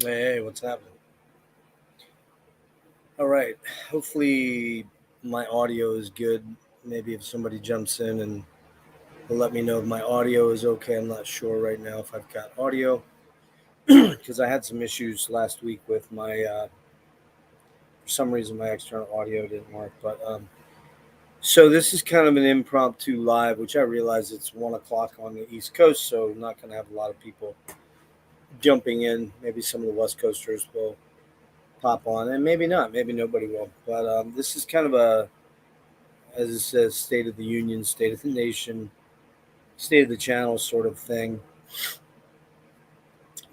Hey, what's happening? All right. Hopefully, my audio is good. Maybe if somebody jumps in and will let me know if my audio is okay. I'm not sure right now if I've got audio because I had some issues last week with my, for some reason, my external audio didn't work. So this is kind of an impromptu live, which I realize it's 1 o'clock on the East Coast, so I'm not going to have a lot of people jumping in. Maybe some of the West Coasters will pop on, and maybe not. Maybe nobody will. But this is kind of a as it says, State of the Union, State of the Nation, State of the Channel sort of thing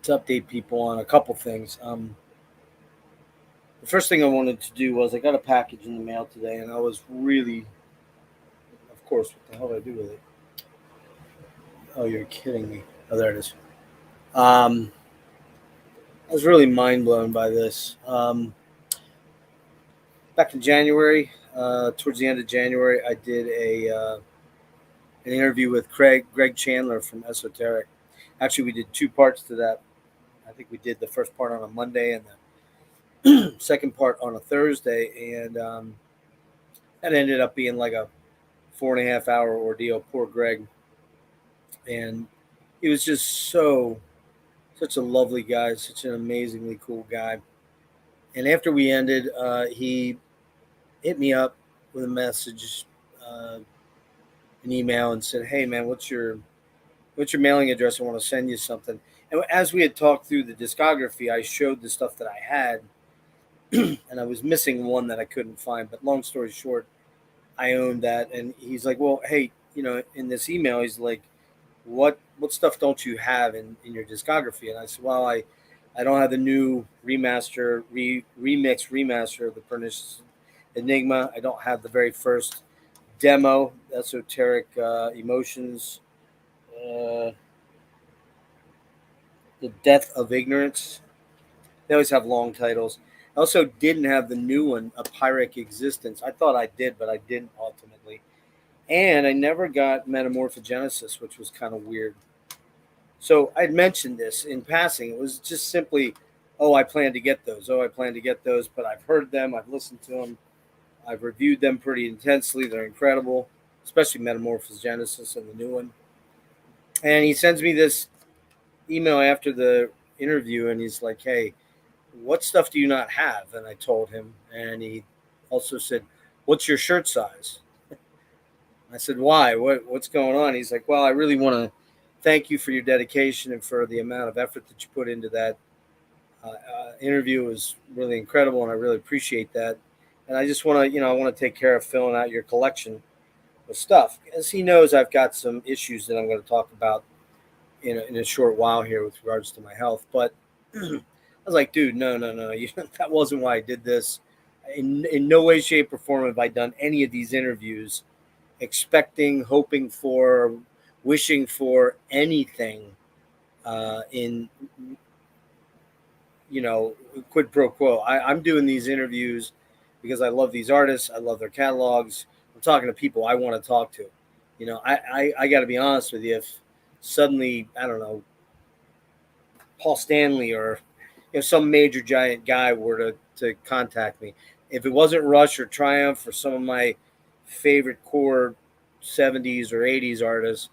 to update people on a couple things. The first thing I wanted to do was I got a package in the mail today, and I was really, of course, what the hell did I do with it? Oh, you're kidding me. Oh, there it is. Um, I was really mind blown by this. Back in January, towards the end of January, I did an interview with Greg Chandler from Esoteric. Actually, we did two parts to that. I think we did the first part on a Monday and the second part on a Thursday, and that ended up being like a 4.5 hour ordeal. Poor Greg, and he was just such a lovely guy, such an amazingly cool guy. And after we ended, he hit me up with a message, an email, and said, "Hey man, what's your mailing address? I want to send you something." And as we had talked through the discography, I showed the stuff that I had, and I was missing one that I couldn't find. But long story short, I owned that. And he's like, "Well, hey, in this email, he's like, what stuff don't you have in your discography?" And I said, "Well, I don't have the new remix remaster of the Pernicious Enigma. I don't have the very first demo, Esoteric Emotions, uh, The Death of Ignorance." They always have long titles. I also didn't have the new one, A Pyrrhic Existence. I thought I did, but I didn't ultimately. And I never got Metamorphogenesis, which was kind of weird. So I'd mentioned this in passing. It was just simply, oh, I plan to get those. Oh, I plan to get those. But I've heard them. I've listened to them. I've reviewed them pretty intensely. They're incredible, especially Metamorphogenesis and the new one. And he sends me this email after the interview, and he's like, "Hey, what stuff do you not have?" And I told him, and he also said, "What's your shirt size?" I said, "Why? What's going on?" He's like, "Well, I really want to thank you for your dedication and for the amount of effort that you put into that interview. It was really incredible, and I really appreciate that. And I just want to, I want to take care of filling out your collection of stuff, as he knows I've got some issues that I'm going to talk about in a short while here with regards to my health." But I was like, "Dude, no, no, no, that wasn't why I did this. In no way, shape, or form have I done any of these interviews expecting, hoping for, wishing for anything in quid pro quo. I'm doing these interviews because I love these artists. I love their catalogs. I'm talking to people I want to talk to. I got to be honest with you. If suddenly, I don't know, Paul Stanley or some major giant guy were to contact me, if it wasn't Rush or Triumph or some of my favorite core 70s or 80s artists,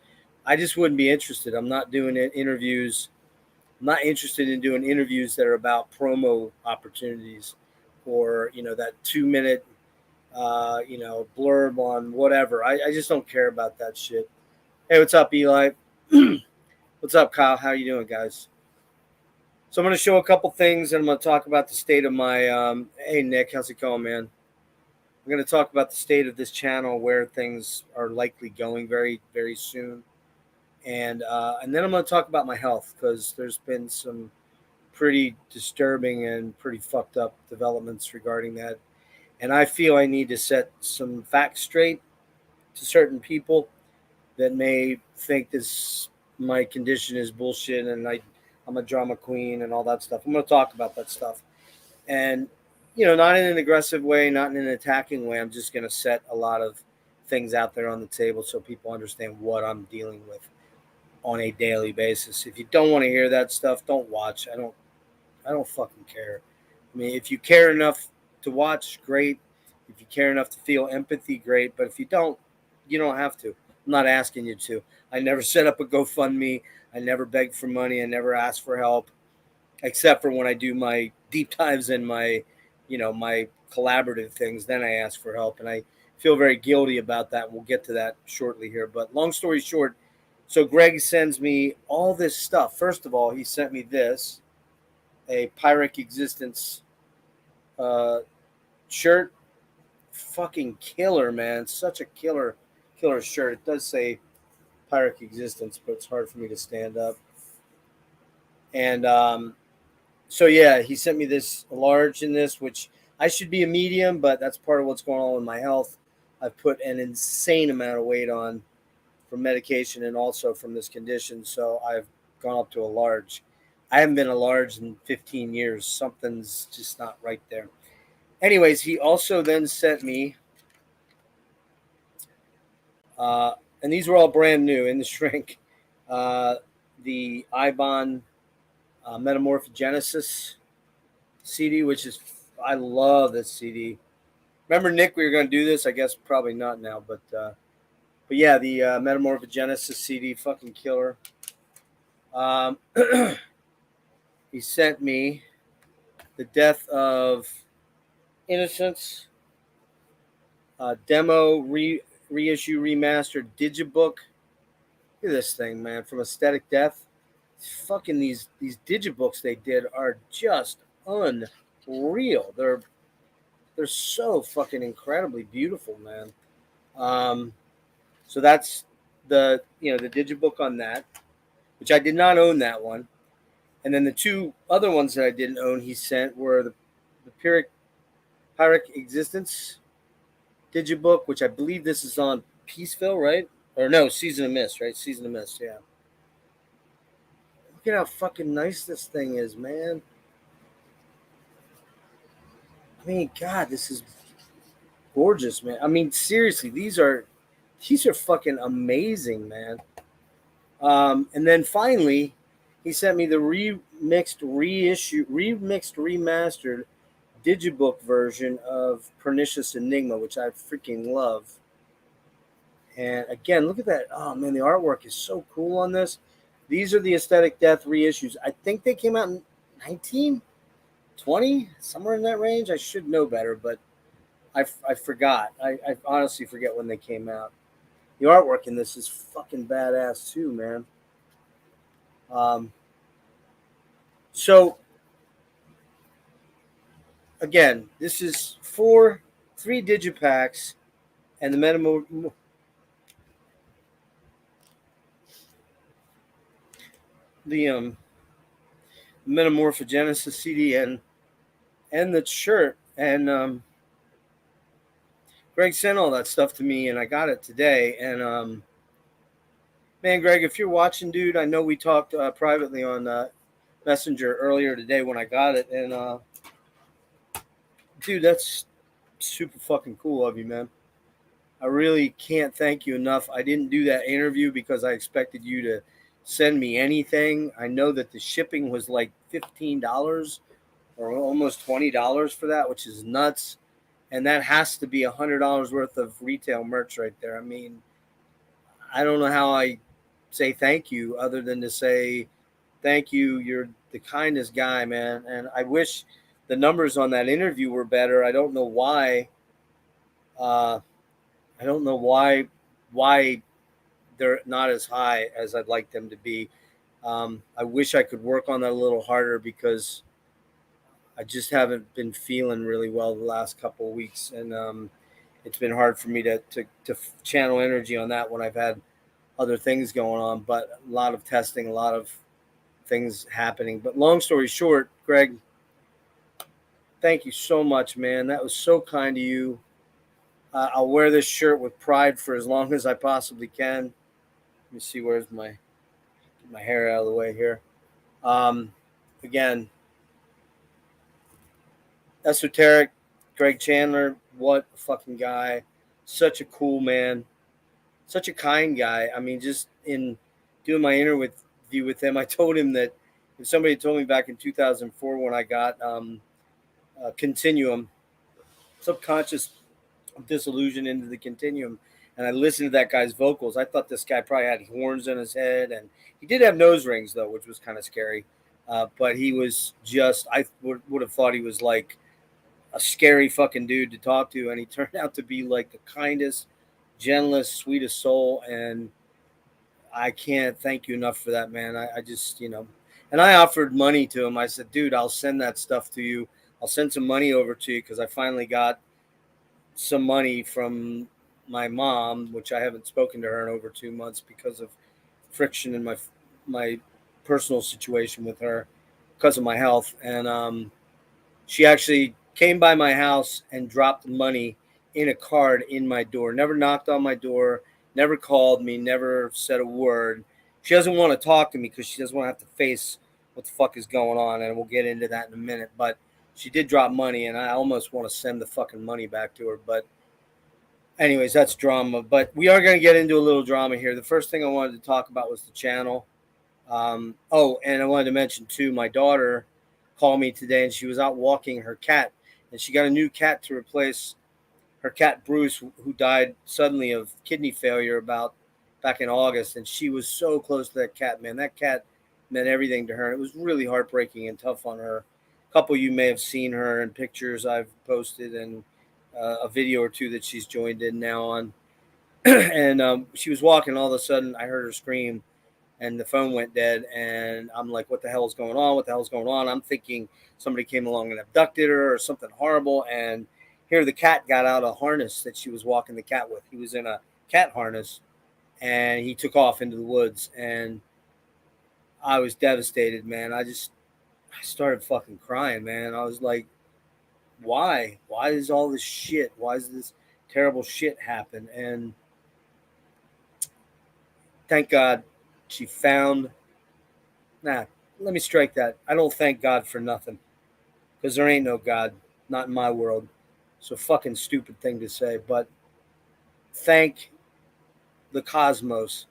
I just wouldn't be interested. I'm not doing interviews. I'm not interested in doing interviews that are about promo opportunities or that 2 minute blurb on whatever. I just don't care about that shit. Hey, what's up, Eli? What's up, Kyle? How you doing, guys? So I'm going to show a couple things, and I'm going to talk about the state of my. Hey, Nick, how's it going, man? I'm going to talk about the state of this channel, where things are likely going very, very soon, and then I'm going to talk about my health, because there's been some pretty disturbing and pretty fucked up developments regarding that. And I feel I need to set some facts straight to certain people that may think this my condition is bullshit and I'm a drama queen and all that stuff. I'm going to talk about that stuff. And not in an aggressive way, not in an attacking way. I'm just going to set a lot of things out there on the table so people understand what I'm dealing with on a daily basis. If you don't want to hear that stuff, don't watch. I don't fucking care. I mean, if you care enough to watch, great. If you care enough to feel empathy, great. But if you don't, you don't have to. I'm not asking you to. I never set up a GoFundMe. I never begged for money. I never asked for help, except for when I do my deep dives and my, my collaborative things. Then I ask for help, and I feel very guilty about that. We'll get to that shortly here. But long story short, so Greg sends me all this stuff. First of all, he sent me this, a Pyrrhic Existence shirt. Fucking killer, man. Such a killer shirt. It does say Pyrrhic Existence, but it's hard for me to stand up. And so yeah, he sent me this large in this, which I should be a medium, but that's part of what's going on with my health. I've put an insane amount of weight on from medication and also from this condition, so I've gone up to a large. I haven't been a large in 15 years. Something's just not right there. Anyways, he also then sent me, and these were all brand new in the shrink, the Ibon Metamorphogenesis CD, which is, I love this CD. Remember, Nick, we were going to do this. I guess probably not now, but yeah, the Metamorphogenesis CD, fucking killer. He sent me the Death of Innocence demo reissue remastered digibook. Look at this thing, man, from Aesthetic Death. Fucking these digibooks they did are just unreal. They're so fucking incredibly beautiful, man. So that's the the digibook on that, which I did not own that one. And then the two other ones that I didn't own he sent were the Pyrrhic Existence digibook, which I believe this is on Peaceville, right? Or no, Season of Mist, right? Season of Mist, yeah. Look at how fucking nice this thing is, man. I mean, God, this is gorgeous, man. I mean, seriously, these are fucking amazing, man. And then finally, he sent me the remixed remastered digibook version of Pernicious Enigma, which I freaking love. And again, look at that. Oh man, the artwork is so cool on this. These are the Aesthetic Death reissues. I think they came out in 1920, somewhere in that range. I should know better, but I forgot. I honestly forget when they came out. The artwork in this is fucking badass too, man. So again, this is 3 digipacks and the Metamorphogenesis CD and the shirt. And Greg sent all that stuff to me, and I got it today. And man, Greg, if you're watching, dude, I know we talked privately on Messenger earlier today when I got it, and dude, that's super fucking cool of you, man. I really can't thank you enough. I didn't do that interview because I expected you to send me anything. I know that the shipping was like $15 or almost $20 for that, which is nuts. And that has to be $100 worth of retail merch right there. I mean, I don't know how I say thank you other than to say thank you. You're the kindest guy, man. And I wish the numbers on that interview were better. I don't know why. I don't know why they're not as high as I'd like them to be. I wish I could work on that a little harder because I just haven't been feeling really well the last couple of weeks, and it's been hard for me to channel energy on that when I've had other things going on. But a lot of testing, a lot of things happening. But long story short, Greg, thank you so much, man. That was so kind of you. I'll wear this shirt with pride for as long as I possibly can. Let me see, where's my hair out of the way here. Again, Esoteric, Greg Chandler, what a fucking guy. Such a cool man. Such a kind guy. I mean, just in doing my interview with him, I told him that if somebody told me back in 2004 when I got Continuum, Subconscious Disillusion into the Continuum, and I listened to that guy's vocals, I thought this guy probably had horns in his head, and he did have nose rings though, which was kind of scary. But he was just, I would have thought he was like a scary fucking dude to talk to, and he turned out to be like the kindest, gentlest, sweetest soul. And I can't thank you enough for that, man. I just, and I offered money to him. I said, dude, I'll send that stuff to you. I'll send some money over to you because I finally got some money from my mom, which I haven't spoken to her in over 2 months because of friction in my personal situation with her because of my health. And she actually came by my house and dropped money in a card in my door. Never knocked on my door, never called me, never said a word. She doesn't want to talk to me because she doesn't want to have to face what the fuck is going on, and we'll get into that in a minute. But she did drop money, and I almost want to send the fucking money back to her. But anyways, that's drama. But we are going to get into a little drama here. The first thing I wanted to talk about was the channel. And I wanted to mention too, my daughter called me today, and she was out walking her cat, and she got a new cat to replace her cat Bruce, who died suddenly of kidney failure back in August. And she was so close to that cat, man. That cat meant everything to her. It was really heartbreaking and tough on her. A couple of you may have seen her in pictures I've posted, and a video or two that she's joined in now on. And she was walking. All of a sudden, I heard her scream, and the phone went dead. And I'm like, what the hell is going on? What the hell is going on? I'm thinking somebody came along and abducted her or something horrible. And here the cat got out a harness that she was walking the cat with. He was in a cat harness, and he took off into the woods. And I was devastated, man. I started fucking crying, man. I was like, why? Why is all this shit? Why is this terrible shit happen? And thank God she found. Nah, let me strike that. I don't thank God for nothing because there ain't no God, not in my world. So fucking stupid thing to say, but thank the cosmos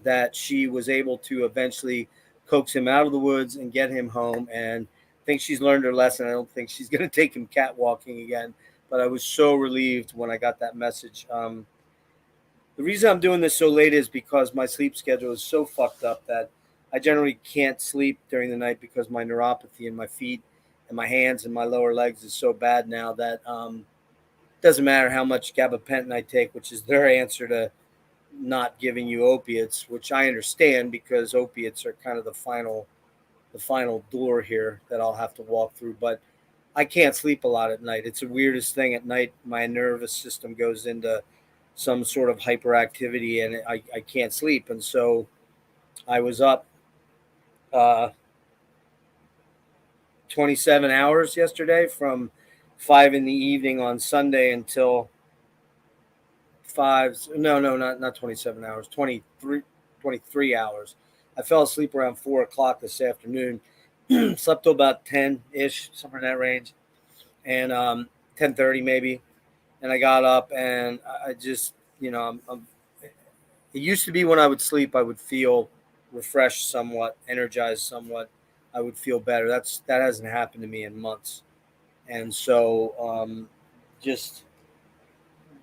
that she was able to eventually coax him out of the woods and get him home. And I think she's learned her lesson. I don't think she's going to take him catwalking again. But I was so relieved when I got that message. The reason I'm doing this so late is because my sleep schedule is so fucked up that I generally can't sleep during the night because my neuropathy in my feet and my hands and my lower legs is so bad now that it doesn't matter how much gabapentin I take, which is their answer to not giving you opiates, which I understand because opiates are kind of the final door here that I'll have to walk through. But I can't sleep a lot at night. It's the weirdest thing. At night, my nervous system goes into some sort of hyperactivity, and I can't sleep. And so I was up 27 hours yesterday from 5 in the evening on Sunday until 5. No, not 27 hours, 23 hours. I fell asleep around 4 o'clock this afternoon. Slept till about 10-ish, somewhere in that range, and 10:30 maybe. And I got up, and I just, it used to be when I would sleep, I would feel refreshed somewhat, energized somewhat. I would feel better. That hasn't happened to me in months. And so, just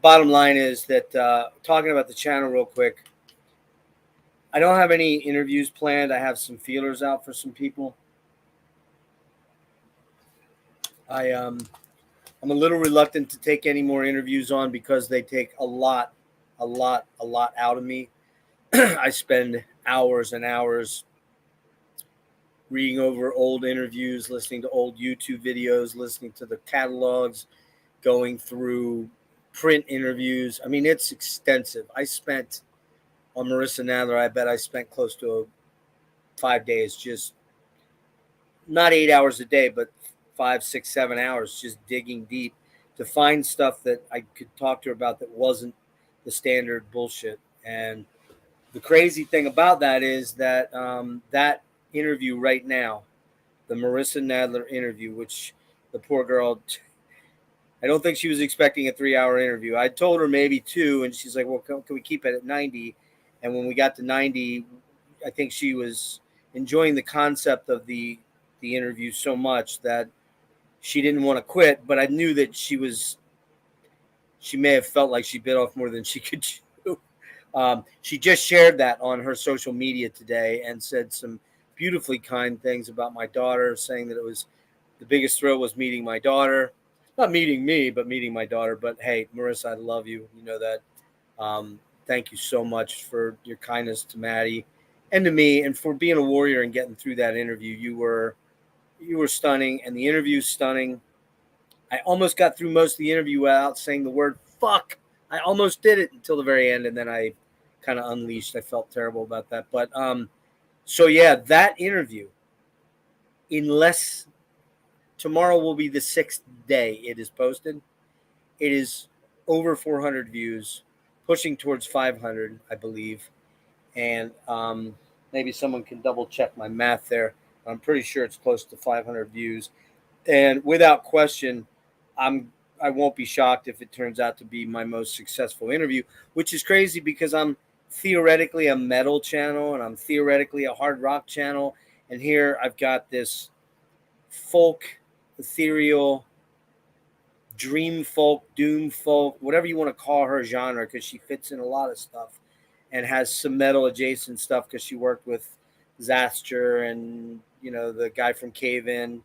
bottom line is that talking about the channel real quick, I don't have any interviews planned. I have some feelers out for some people. I'm a little reluctant to take any more interviews on because they take a lot out of me. I spend hours and hours reading over old interviews, listening to old YouTube videos, listening to the catalogs, going through print interviews. I mean, it's extensive. I spent on Marissa Nadler, I bet I spent close to 5 days, just not 8 hours a day, but 5, 6, 7 hours just digging deep to find stuff that I could talk to her about that wasn't the standard bullshit. And the crazy thing about that is that that interview right now, the Marissa Nadler interview, which the poor girl, I don't think she was expecting a 3-hour interview. I told her maybe 2, and she's like, well, can we keep it at 90? And when we got to 90, I think she was enjoying the concept of the interview so much that she didn't want to quit, but I knew that she may have felt like she bit off more than she could chew. She just shared that on her social media today and said some beautifully kind things about my daughter, saying that it was the biggest thrill was meeting my daughter. Not meeting me, but meeting my daughter. But hey, Marissa, I love you. You know that. Thank you so much for your kindness to Maddie and to me, and for being a warrior and getting through that interview. You were stunning, and the interview's stunning. I almost got through most of the interview without saying the word fuck. I almost did it until the very end, and then I kind of unleashed. I felt terrible about that. But so yeah, that interview, unless tomorrow will be the 6th day it is posted, it is over 400 views, pushing towards 500, I believe. And maybe someone can double check my math there. I'm pretty sure it's close to 500 views. And without question, I won't be shocked if it turns out to be my most successful interview, which is crazy because I'm theoretically a metal channel and I'm theoretically a hard rock channel. And here I've got this folk, ethereal, dream folk, doom folk, whatever you want to call her genre, because she fits in a lot of stuff and has some metal adjacent stuff because she worked with Zaster and, you know, the guy from Cave In,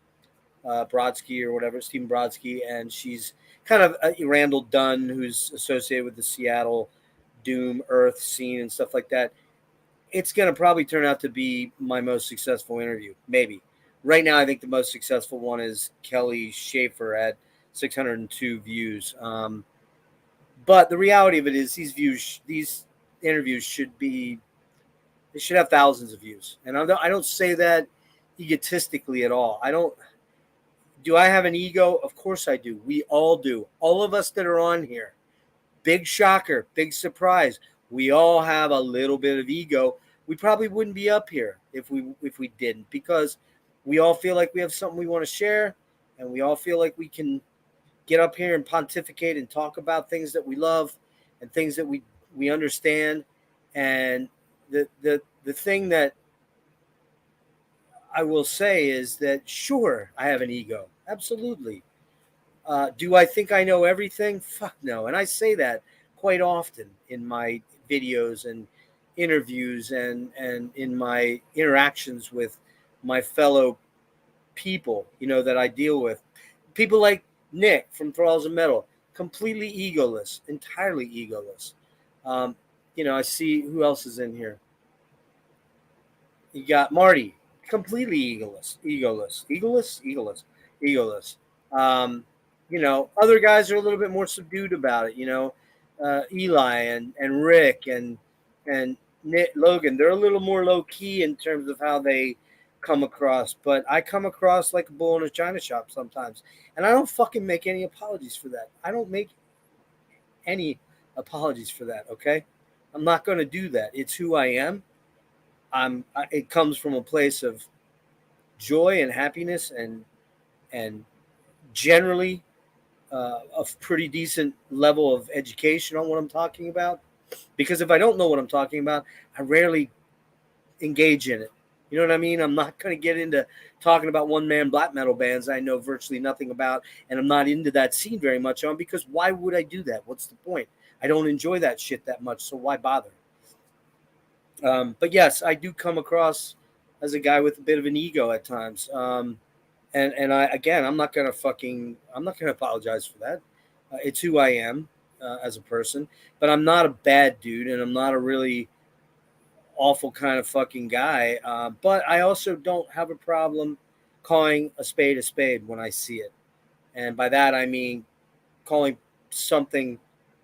Brodsky or whatever, Stephen Brodsky, and she's kind of Randall Dunn, who's associated with the Seattle doom earth scene and stuff like that. It's going to probably turn out to be my most successful interview, maybe. Right now, I think the most successful one is Kelly Schaefer at 602 views. But the reality of it is, these interviews they should have thousands of views. And I don't say that egotistically at all. Do I have an ego? Of course I do. We all do. All of us that are on here. Big shocker, big surprise. We all have a little bit of ego. We probably wouldn't be up here if we didn't, because we all feel like we have something we want to share, and we all feel like we can get up here and pontificate and talk about things that we love and things that we understand. And the thing that I will say is that, sure, I have an ego. Absolutely. Do I think I know everything? Fuck no. And I say that quite often in my videos and interviews and in my interactions with my fellow people, you know, that I deal with. People like Nick from Thralls of Metal, completely egoless, entirely egoless. You know, I see who else is in here. You got Marty, completely egoless. You know, other guys are a little bit more subdued about it. You know, Eli and Rick and Nick, Logan, they're a little more low key in terms of how they come across. But I come across like a bull in a china shop sometimes, and I don't fucking make any apologies for that. I don't make any apologies for that. Okay, I'm not going to do that. It's who I am. It comes from a place of joy and happiness and generally a pretty decent level of education on what I'm talking about. Because if I don't know what I'm talking about, I rarely engage in it. You know what I mean? I'm not going to get into talking about one-man black metal bands I know virtually nothing about, and I'm not into that scene very much on, because why would I do that? What's the point? I don't enjoy that shit that much, so why bother? But yes, I do come across as a guy with a bit of an ego at times. And I'm not gonna apologize for that. It's who I am as a person. But I'm not a bad dude, and I'm not a really awful kind of fucking guy. But I also don't have a problem calling a spade when I see it, and by that I mean calling something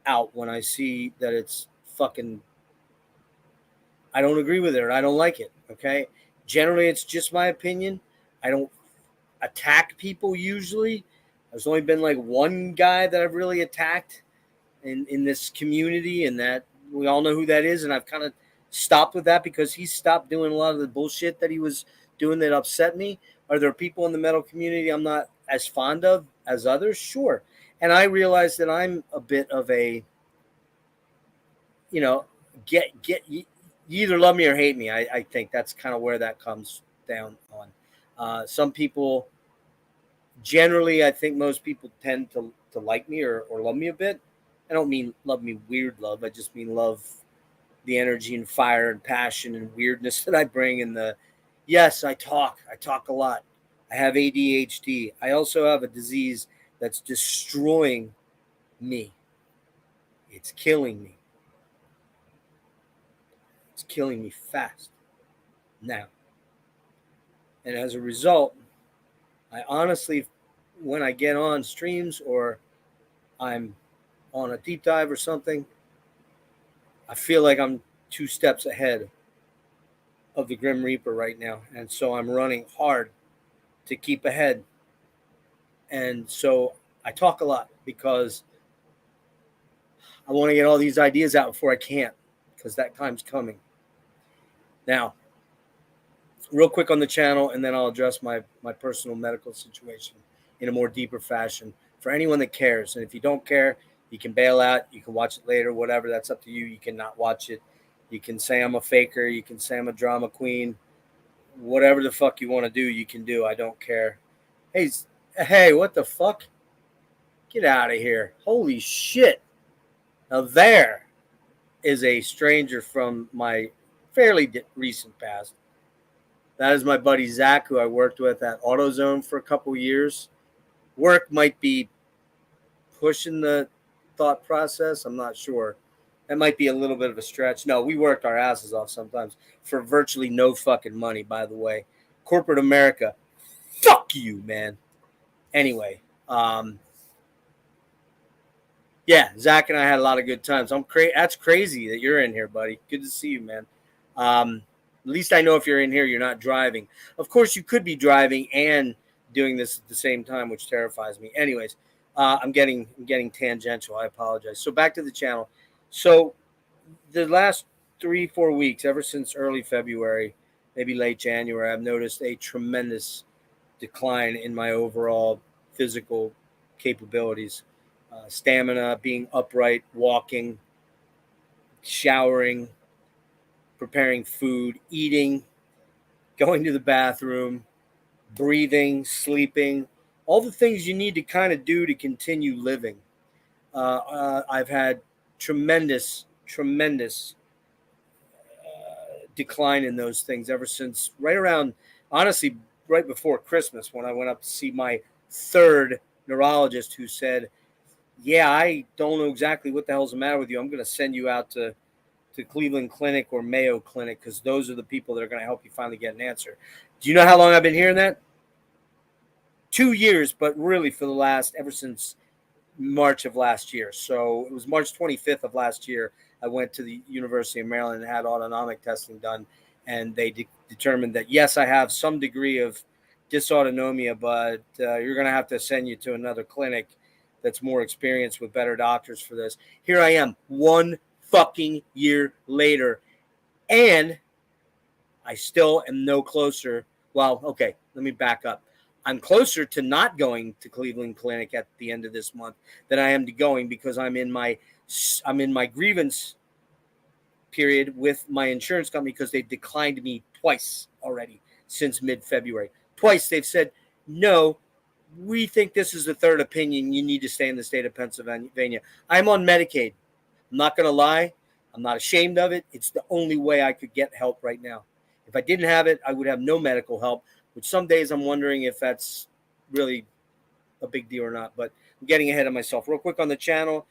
out when I see that it's fucking. I don't agree with it or I don't like it. Okay. Generally, it's just my opinion. I don't attack people usually. There's only been like one guy that I've really attacked in this community, and that we all know who that is. And I've kind of stopped with that because he stopped doing a lot of the bullshit that he was doing that upset me. Are there people in the metal community I'm not as fond of as others? Sure. And I realize that I'm a bit of a, you know, you either love me or hate me. I think that's kind of where that comes down on. Some people, generally, I think most people tend to like me or love me a bit. I don't mean love me weird love. I just mean love the energy and fire and passion and weirdness that I bring. And yes, I talk a lot. I have ADHD. I also have a disease that's destroying me. It's killing me. It's killing me fast now. And as a result, I honestly, when I get on streams or I'm on a deep dive or something, I feel like I'm 2 steps ahead of the Grim Reaper right now. And so I'm running hard to keep ahead. And so I talk a lot because I want to get all these ideas out before I can't, because that time's coming. Now, real quick on the channel, and then I'll address my personal medical situation in a more deeper fashion for anyone that cares. And if you don't care, you can bail out. You can watch it later, whatever. That's up to you. You cannot watch it. You can say I'm a faker. You can say I'm a drama queen. Whatever the fuck you want to do, you can do. I don't care. Hey, what the fuck? Get out of here. Holy shit. Now there is a stranger from my fairly recent past. That is my buddy Zach, who I worked with at AutoZone for a couple years. Work might be pushing the thought process. I'm not sure. That might be a little bit of a stretch. No, we worked our asses off sometimes for virtually no fucking money, by the way. Corporate America, fuck you, man. Anyway, yeah, Zach and I had a lot of good times. That's crazy that you're in here, buddy. Good to see you, man. At least I know if you're in here, you're not driving. Of course, you could be driving and doing this at the same time, which terrifies me. Anyways, I'm getting tangential. I apologize. So back to the channel. So the last 3-4 weeks, ever since early February, maybe late January, I've noticed a tremendous decline in my overall physical capabilities. Stamina, being upright, walking, showering, preparing food, eating, going to the bathroom, breathing, sleeping, all the things you need to kind of do to continue living. I've had tremendous decline in those things ever since right around, honestly, right before Christmas, when I went up to see my third neurologist, who said, yeah, I don't know exactly what the hell's the matter with you. I'm going to send you out to Cleveland Clinic or Mayo Clinic, because those are the people that are going to help you finally get an answer. Do you know how long I've been hearing that? 2 years, but really ever since March of last year. So it was March 25th of last year. I went to the University of Maryland and had autonomic testing done, and they determined that, yes, I have some degree of dysautonomia, but you're going to have to send you to another clinic that's more experienced with better doctors for this. Here I am, 1 fucking year later, and I still am no closer. Well, okay, let me back up. I'm closer to not going to Cleveland Clinic at the end of this month than I am to going, because I'm in my grievance period with my insurance company, because they've declined me twice already since mid-February. Twice they've said, no, we think this is the third opinion. You need to stay in the state of Pennsylvania. I'm on Medicaid. I'm not going to lie. I'm not ashamed of it. It's the only way I could get help right now. If I didn't have it, I would have no medical help, which some days I'm wondering if that's really a big deal or not. But I'm getting ahead of myself. Real quick on the channel,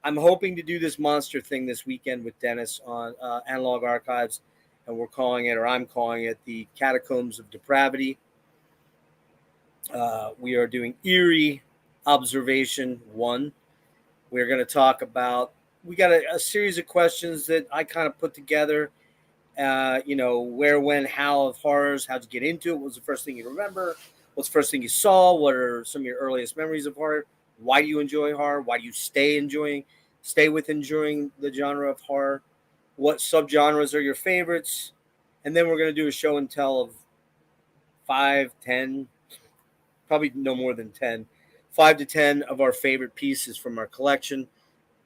I'm hoping to do this monster thing this weekend with Dennis on Analog Archives, and I'm calling it the Catacombs of Depravity. We are doing Eerie Observation 1. We're going to talk about, we got a series of questions that I kind of put together. Where, when, how of horrors. How'd you get into it? What was the first thing you remember? What's the first thing you saw? What are some of your earliest memories of horror? Why do you enjoy horror? Why do you stay with enjoying the genre of horror? What subgenres are your favorites? And then we're going to do a show and tell of 5, 10, probably no more than 10, 5 to 10 of our favorite pieces from our collection.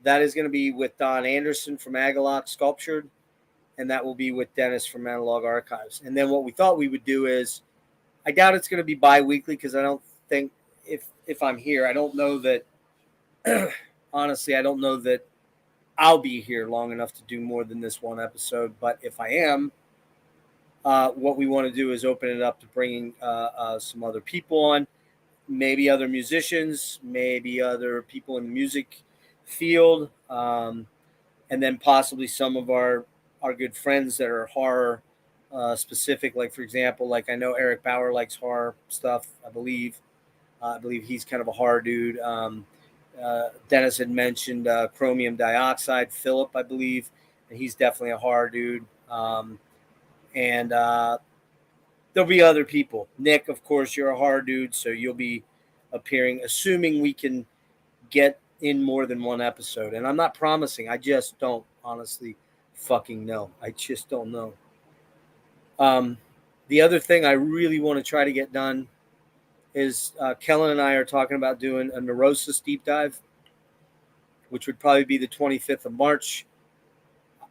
That is going to be with Don Anderson from Agalock Sculptured. and that will be with Dennis from Analog Archives. And then what we thought we would do is, I doubt it's going to be bi-weekly because I don't think if I'm here, I don't know that. Honestly, I don't know that I'll be here long enough to do more than this one episode. But if I am, what we want to do is open it up to bringing some other people on, maybe other musicians, maybe other people in the music field, and then possibly some of our good friends that are horror specific. Like for example, like I know Eric Bauer likes horror stuff. I believe he's kind of a horror dude. Dennis had mentioned chromium dioxide, Philip, I believe, and he's definitely a horror dude. And there'll be other people. Nick, of course, you're a horror dude, so you'll be appearing, assuming we can get in more than one episode. And I'm not promising. I just don't honestly fucking know. I just don't know. The other thing I really want to try to get done is Kellen and I are talking about doing a Neurosis deep dive, which would probably be the 25th of March.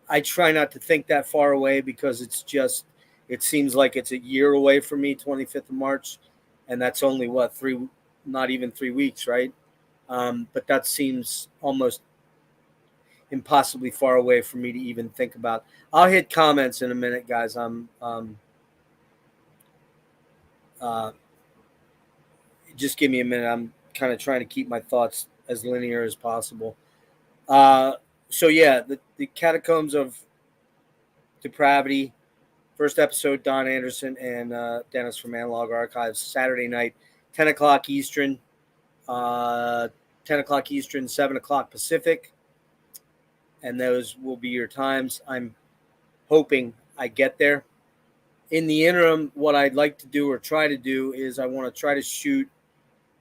I try not to think that far away because it seems like it's a year away from me, 25th of March. And that's only not even 3 weeks, right? But that seems almost impossibly far away for me to even think about. I'll hit comments in a minute, guys. Just give me a minute. I'm kind of trying to keep my thoughts as linear as possible. So yeah, the Catacombs of Depravity, first episode, Don Anderson and Dennis from Analog Archives, Saturday night, 10 o'clock Eastern, 10 o'clock Eastern, 7 o'clock Pacific. And those will be your times. I'm hoping I get there. In the interim, what I'd like to do or try to do is I want to try to shoot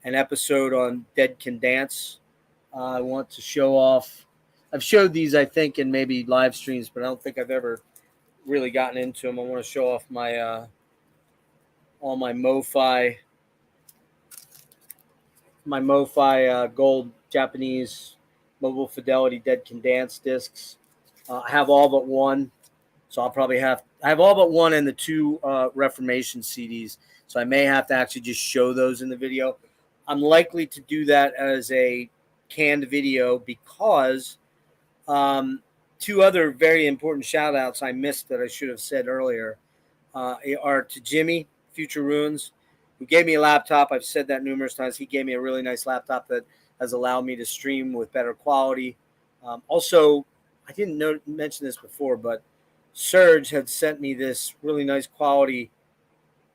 an episode on Dead Can Dance. I want to show off. I've showed these, I think, in maybe live streams, but I don't think I've ever really gotten into them. I want to show off my all my MoFi gold Japanese mobile fidelity Dead Can Dance discs. I have all but one, so I have all but one and the two Reformation CDs. So I may have to actually just show those in the video. I'm likely to do that as a canned video because two other very important shout outs I missed that I should have said earlier are to Jimmy, Future Ruins, who gave me a laptop. I've said that numerous times. He gave me a really nice laptop that has allowed me to stream with better quality. Also, I didn't mention this before, but Surge had sent me this really nice quality,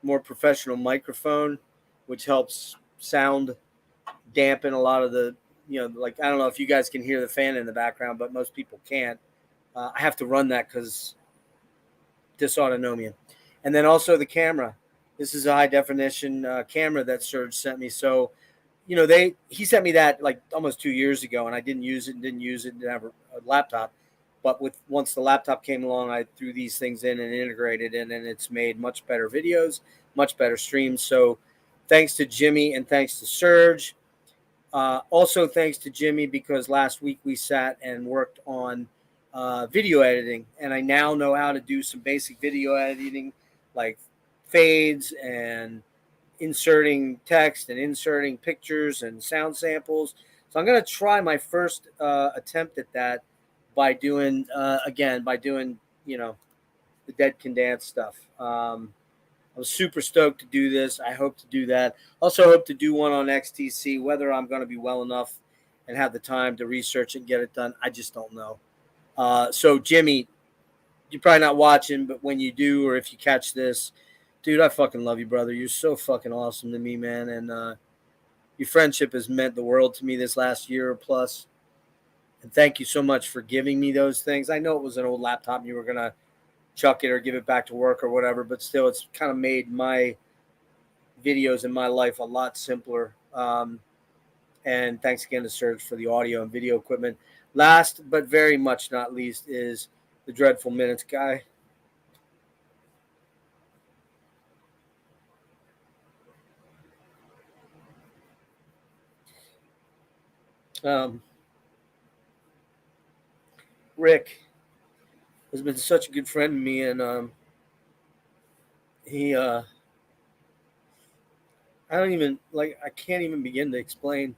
more professional microphone, which helps sound dampen a lot of the, like, I don't know if you guys can hear the fan in the background, but most people can't. I have to run that because dysautonomia. And then also the camera. This is a high definition camera that Surge sent me. So, he sent me that like almost 2 years ago, and I didn't use it, didn't have a laptop. But once the laptop came along, I threw these things in and integrated in, and it's made much better videos, much better streams. So thanks to Jimmy and thanks to Surge. Also thanks to Jimmy because last week we sat and worked on video editing, and I now know how to do some basic video editing like fades and inserting text and inserting pictures and sound samples. So I'm going to try my first attempt at that by doing the Dead Can Dance stuff. I was super stoked to do this. I hope to do that. Also hope to do one on XTC. Whether I'm going to be well enough and have the time to research and get it done, I just don't know. So Jimmy, you're probably not watching, but when you do, or if you catch this, dude, I fucking love you, brother. You're so fucking awesome to me, man. And your friendship has meant the world to me this last year or plus. And thank you so much for giving me those things. I know it was an old laptop and you were going to chuck it or give it back to work or whatever, but still, it's kind of made my videos in my life a lot simpler. And thanks again to Surge for the audio and video equipment. Last, but very much not least, is the Dreadful Minutes guy. Rick, has been such a good friend to me, and he I don't even like I can't even begin to explain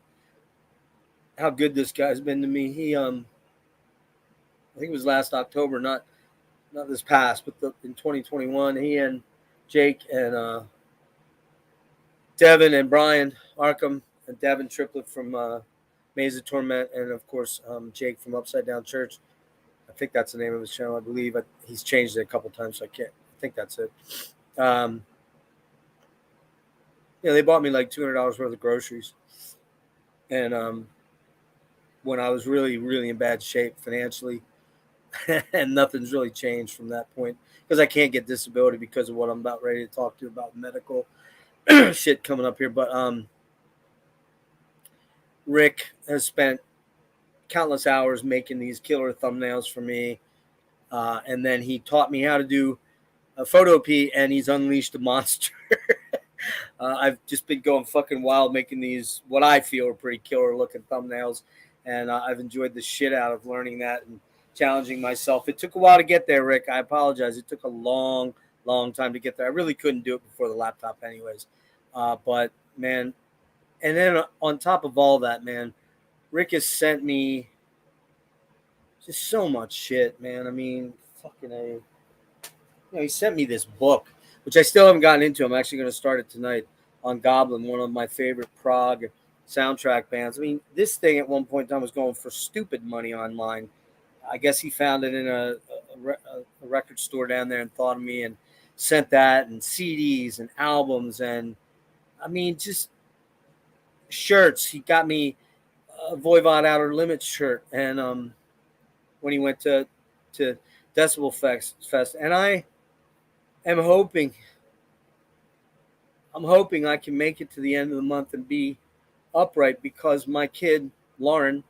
how good this guy's been to me. He I think it was last October, not this past, but in 2021, he and Jake and Devin and Brian Arkham and Devin Triplett from Maze of Torment, and of course Jake from Upside Down Church. I think that's the name of his channel. I believe he's changed it a couple times, so I can't. I think that's it. Um, they bought me like $200 worth of groceries, and when I was really, really in bad shape financially, and nothing's really changed from that point because I can't get disability because of what I'm about ready to talk to about medical shit coming up here. But Rick has spent countless hours making these killer thumbnails for me, and then he taught me how to do a Photopea, and he's unleashed a monster. I've just been going fucking wild making these what I feel are pretty killer looking thumbnails, and I've enjoyed the shit out of learning that and challenging myself. It took a while to get there, Rick. I apologize. It took a long, long time to get there. I really couldn't do it before the laptop, anyways. But man, and then on top of all that, man, Rick has sent me just so much shit, man. I mean, fucking a. He sent me this book, which I still haven't gotten into. I'm actually going to start it tonight on Goblin, one of my favorite prog soundtrack bands. I mean, this thing at one point in time was going for stupid money online. I guess he found it in a record store down there and thought of me and sent that and CDs and albums and I mean just shirts. He got me a Voivod Outer Limits shirt and when he went to Decibel Fest, and am hoping I'm hoping I can make it to the end of the month and be upright because my kid Lauren,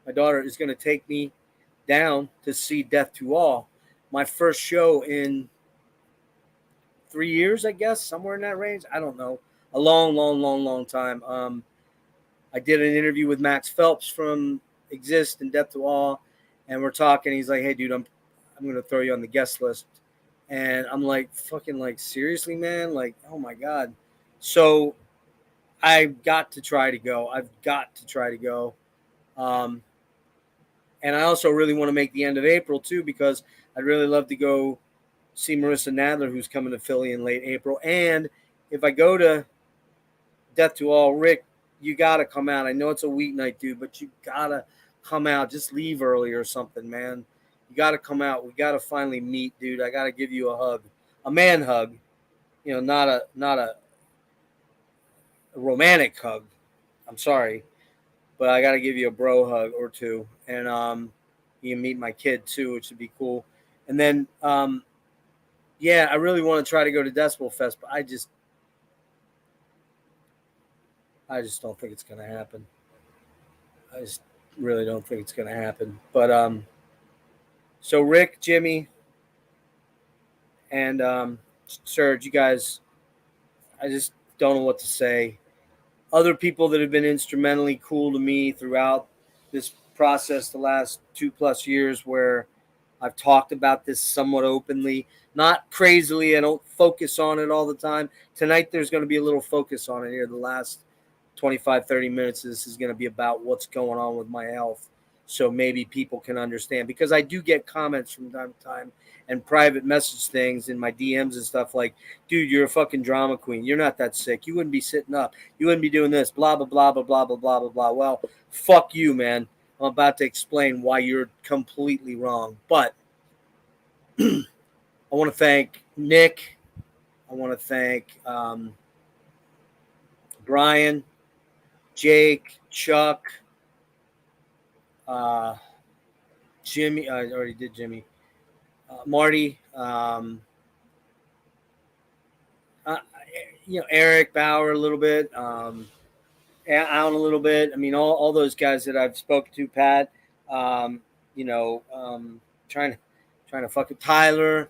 my daughter, is going to take me down to see Death to All, my first show in 3 years, I guess, somewhere in that range. I don't know, a long, long, long, long time. I did an interview with Max Phelps from Exist and Death to All, and we're talking. He's like, "Hey, dude, I'm going to throw you on the guest list." And I'm like, fucking like, seriously, man? Like, oh my God. So I've got to try to go. I've got to try to go. And I also really want to make the end of April too, because I'd really love to go see Marissa Nadler, who's coming to Philly in late April. And if I go to Death to All, Rick, you got to come out. I know it's a weeknight, dude, but you got to come out. Just leave early or something, man. You got to come out. We got to finally meet, dude. I got to give you a hug, a man hug. Not a romantic hug. I'm sorry, but I got to give you a bro hug or two, and you can meet my kid too, which would be cool. And then, yeah, I really want to try to go to Decibel Fest, but I just don't think it's gonna happen. I just really don't think it's gonna happen. But so Rick, Jimmy, and Serge, you guys, I just don't know what to say. Other people that have been instrumentally cool to me throughout this process the last 2+ years where I've talked about this somewhat openly, not crazily. I don't focus on it all the time. Tonight, there's going to be a little focus on it here. The last 25, 30 minutes, this is going to be about what's going on with my health. So maybe people can understand, because I do get comments from time to time and private message things in my DMs and stuff like, dude, you're a fucking drama queen. You're not that sick. You wouldn't be sitting up. You wouldn't be doing this, blah, blah, blah, blah, blah, blah, blah, blah, blah. Well, fuck you, man. I'm about to explain why you're completely wrong. But I want to thank Nick. I want to thank Brian, Jake, Chuck, Jimmy. I already did Jimmy. Marty. Eric Bauer a little bit. Alan a little bit. I mean, all those guys that I've spoken to, Pat. Trying to fuck with Tyler,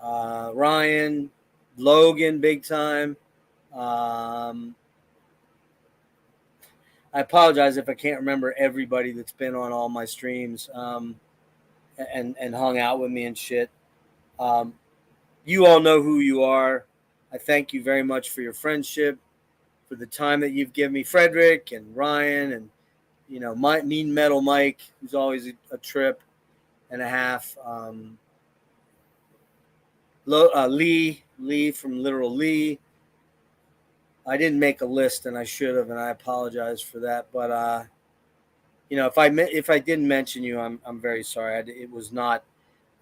Ryan, Logan, big time. I apologize if I can't remember everybody that's been on all my streams. and hung out with me and shit. Um, you all know who you are. I thank you very much for your friendship, for the time that you've given me, Frederick and Ryan, and my Mean Metal Mike, who's always a trip and a half. Lee from Literal Lee. I didn't make a list, and I should have, and I apologize for that. But if I didn't mention you, I'm very sorry. It was not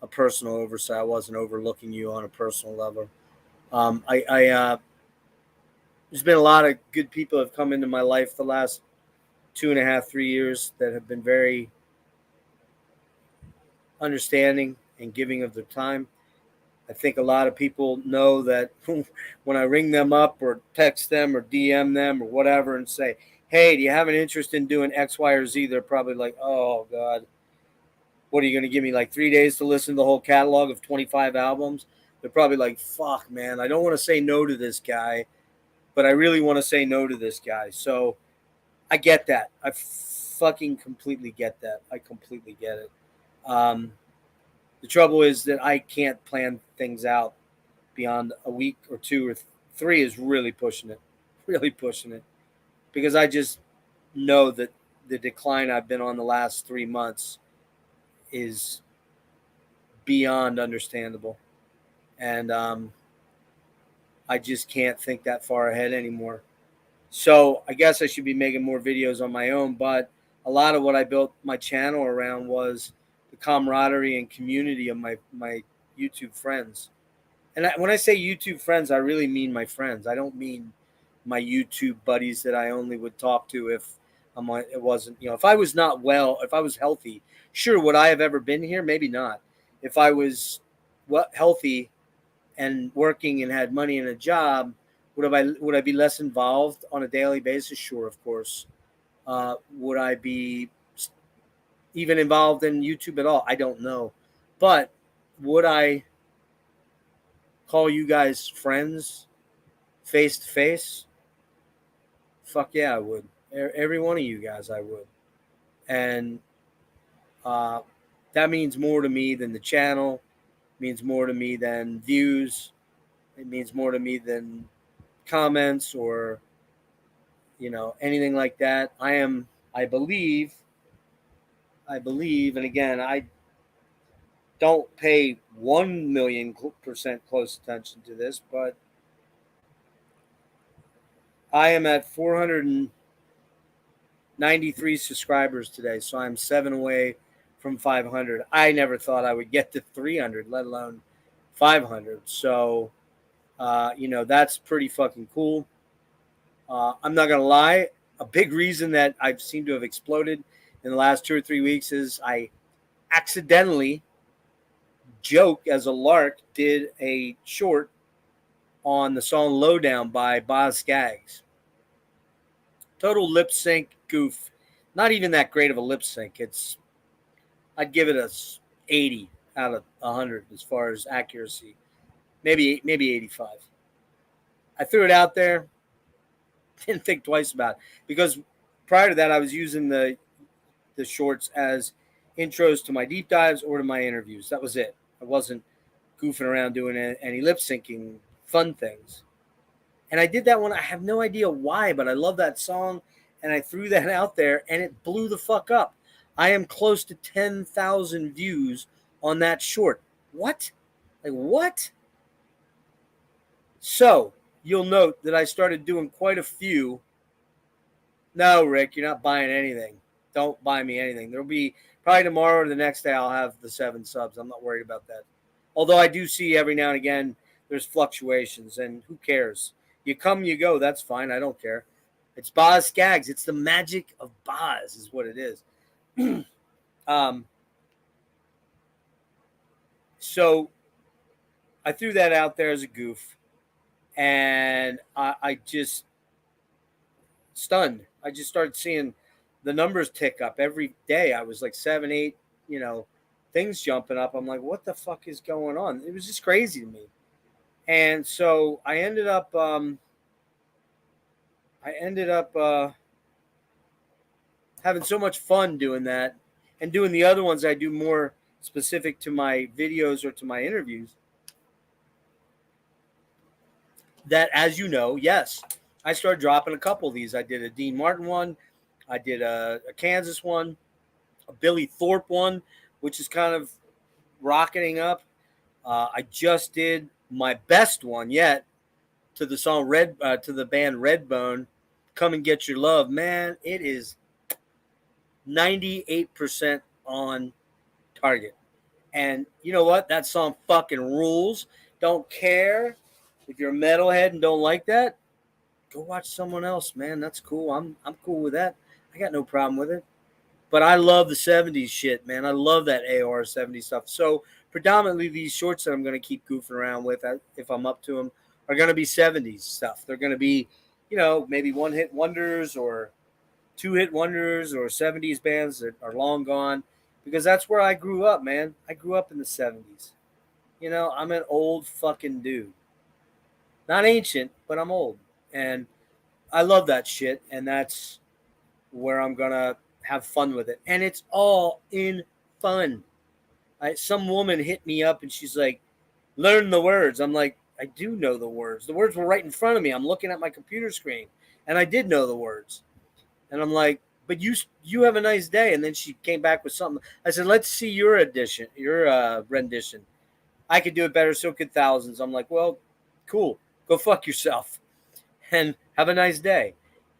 a personal oversight. I wasn't overlooking you on a personal level. There's been a lot of good people have come into my life the last 2.5, 3 years that have been very understanding and giving of their time. I think a lot of people know that when I ring them up or text them or DM them or whatever and say, hey, do you have an interest in doing X, Y, or Z? They're probably like, oh, God, what are you going to give me, like 3 days to listen to the whole catalog of 25 albums? They're probably like, fuck, man, I don't want to say no to this guy, but I really want to say no to this guy. So I get that. I fucking completely get that. I completely get it. The trouble is that I can't plan things out beyond a week or 2 or 3 is really pushing it, because I just know that the decline I've been on the last 3 months is beyond understandable, and I just can't think that far ahead anymore. So I guess I should be making more videos on my own, but a lot of what I built my channel around was the camaraderie and community of my YouTube friends. And when I say YouTube friends, I really mean my friends. I don't mean my YouTube buddies that I only would talk to if it wasn't, if I was not well, if I was healthy, sure, would I have ever been here? Maybe not. If I was healthy and working and had money and a job, would I be less involved on a daily basis? Sure, of course. Would I be even involved in YouTube at all? I don't know. But would I call you guys friends face to face? Fuck yeah, I would. Every one of you guys, I would. And uh, that means more to me than the channel. It means more to me than views. It means more to me than comments or anything like that. I believe, and again, I don't pay 1,000,000% close attention to this, but I am at 493 subscribers today, so I'm 7 away from 500. I never thought I would get to 300, let alone 500. So, that's pretty fucking cool. I'm not going to lie. A big reason that I've seemed to have exploded in the last 2 or 3 weeks is I accidentally joke as a lark did a short on the song Lowdown by Boz Scaggs. Total lip sync goof. Not even that great of a lip sync. I'd give it a 80 out of 100 as far as accuracy. Maybe 85. I threw it out there. Didn't think twice about it, because prior to that I was using the shorts as intros to my deep dives or to my interviews. That was it. I wasn't goofing around doing any lip syncing fun things. And I did that one. I have no idea why, but I love that song, and I threw that out there, and it blew the fuck up. I am close to 10,000 views on that short. What? Like, what? So, you'll note that I started doing quite a few. No, Rick, you're not buying anything. Don't buy me anything. There'll be probably tomorrow or the next day I'll have the 7 subs. I'm not worried about that. Although I do see every now and again there's fluctuations, and who cares? You come, you go. That's fine. I don't care. It's Boz Scaggs. It's the magic of Boz is what it is. So I threw that out there as a goof, and I just stunned. I just started seeing the numbers tick up every day. I was like 7, 8, things jumping up. I'm like, what the fuck is going on? It was just crazy to me. And so I ended up having so much fun doing that, and doing the other ones I do more specific to my videos or to my interviews, that, as you know, yes, I started dropping a couple of these. I did a Dean Martin one, I did a Kansas one, a Billy Thorpe one, which is kind of rocketing up. I just did my best one yet to the song to the band Redbone, "Come and Get Your Love." Man, it is 98% on target. And you know what? That song fucking rules. Don't care if you're a metalhead and don't like that. Go watch someone else, man. That's cool. I'm cool with that. I got no problem with it. But I love the 70s shit, man. I love that AOR 70s stuff. So predominantly these shorts that I'm going to keep goofing around with, if I'm up to them, are going to be 70s stuff. They're going to be, maybe one-hit wonders or two-hit wonders or 70s bands that are long gone, because that's where I grew up, man. I grew up in the 70s. I'm an old fucking dude. Not ancient, but I'm old. And I love that shit. And that's where I'm going to have fun with it. And it's all in fun. Some woman hit me up and she's like, learn the words. I'm like, I do know the words. The words were right in front of me. I'm looking at my computer screen and I did know the words. And I'm like, but you have a nice day. And then she came back with something. I said, let's see your rendition. I could do it better. So could thousands. I'm like, well, cool. Go fuck yourself and have a nice day.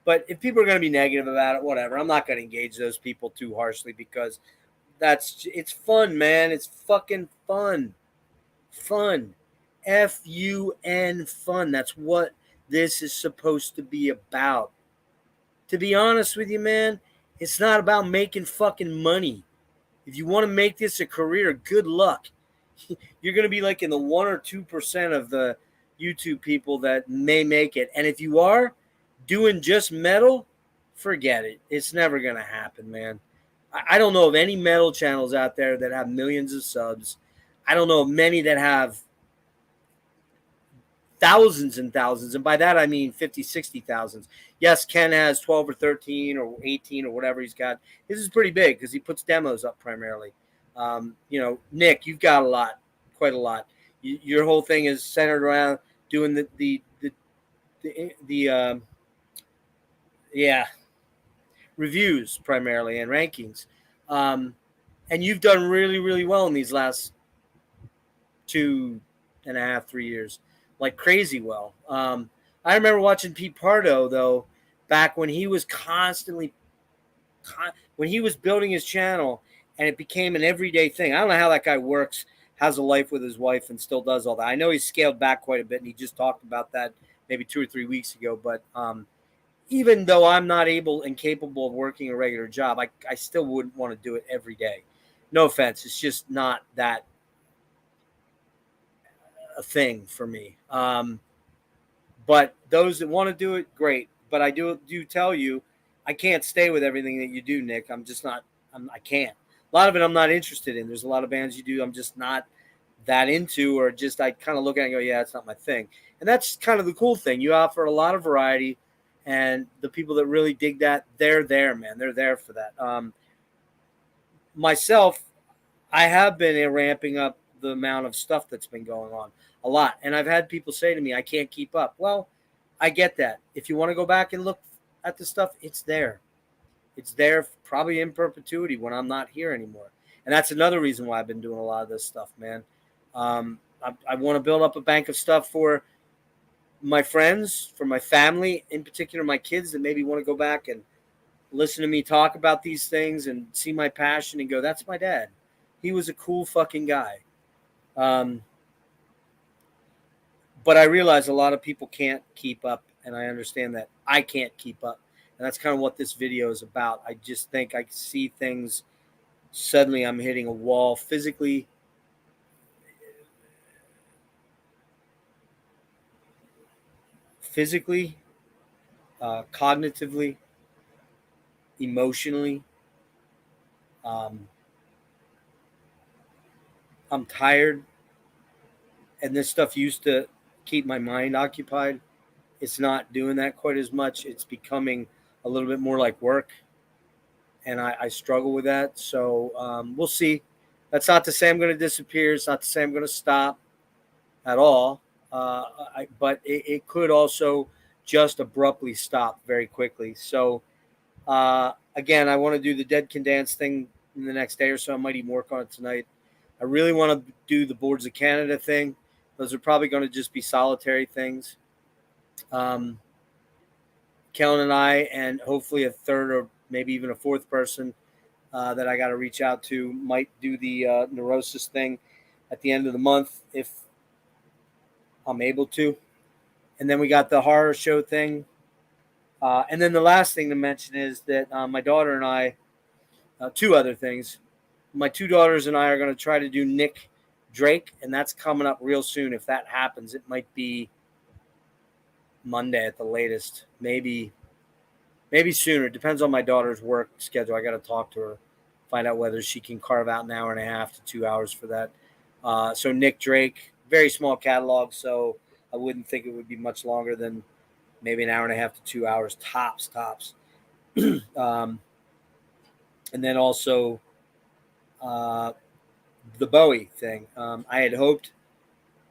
But if people are going to be negative about it, whatever. I'm not going to engage those people too harshly, because it's fun, man. It's fucking fun. Fun. Fun. Fun. That's what this is supposed to be about. To be honest with you, man, it's not about making fucking money. If you want to make this a career, good luck. You're going to be like in the 1 or 2% of the YouTube people that may make it. And if you are doing just metal, forget it. It's never going to happen, man. I don't know of any metal channels out there that have millions of subs. I don't know of many that have thousands and thousands. And by that, I mean 50, 60,000. Yes, Ken has 12 or 13 or 18 or whatever he's got. This is pretty big because he puts demos up primarily. Nick, you've got a lot, quite a lot. Your whole thing is centered around doing the reviews primarily and rankings. And you've done really, really well in these last 2.5, 3 years, like crazy well. I remember watching Pete Pardo, though, back when he was when he was building his channel and it became an everyday thing. I don't know how that guy works, has a life with his wife and still does all that. I know he's scaled back quite a bit, and he just talked about that maybe 2 or 3 weeks ago. But even though I'm not able and capable of working a regular job, I still wouldn't want to do it every day. No offense. It's just not that a thing for me. But those that want to do it, great. But I do tell you, I can't stay with everything that you do, Nick. I'm just not. I can't. A lot of it I'm not interested in. There's a lot of bands you do I'm just not that into, or just I kind of look at it and go, yeah, it's not my thing. And that's kind of the cool thing. You offer a lot of variety, and the people that really dig that, they're there, man. They're there for that. Myself, I have been ramping up the amount of stuff that's been going on a lot. And I've had people say to me, I can't keep up. Well, I get that. If you want to go back and look at the stuff, it's there. It's there probably in perpetuity when I'm not here anymore. And that's another reason why I've been doing a lot of this stuff, man. I want to build up a bank of stuff for my friends, for my family, in particular my kids that maybe want to go back and listen to me talk about these things and see my passion and go, that's my dad. He was a cool fucking guy. But I realize a lot of people can't keep up, and I understand that. I can't keep up. And that's kind of what this video is about. I just think I see things. Suddenly I'm hitting a wall physically, cognitively, emotionally. I'm tired, and this stuff used to keep my mind occupied. It's not doing that quite as much. It's becoming a little bit more like work, and I struggle with that. So we'll see. That's not to say I'm going to disappear. It's not to say I'm going to stop at all. But it could also just abruptly stop very quickly. So, again, I want to do the Dead Can Dance thing in the next day or so. I might even work on it tonight. I really want to do the Boards of Canada thing. Those are probably going to just be solitary things. Kellen and I, and hopefully a third or maybe even a fourth person that I got to reach out to, might do the neurosis thing at the end of the month if I'm able to. And then we got the horror show thing. And then the last thing to mention is that my daughter and I, two other things. My two daughters and I are going to try to do Nick Drake, and that's coming up real soon. If that happens, it might be Monday at the latest. Maybe sooner. It depends on my daughter's work schedule. I got to talk to her, find out whether she can carve out an hour and a half to 2 hours for that. So Nick Drake, very small catalog, so I wouldn't think it would be much longer than maybe an hour and a half to 2 hours tops. And then also the Bowie thing. I had hoped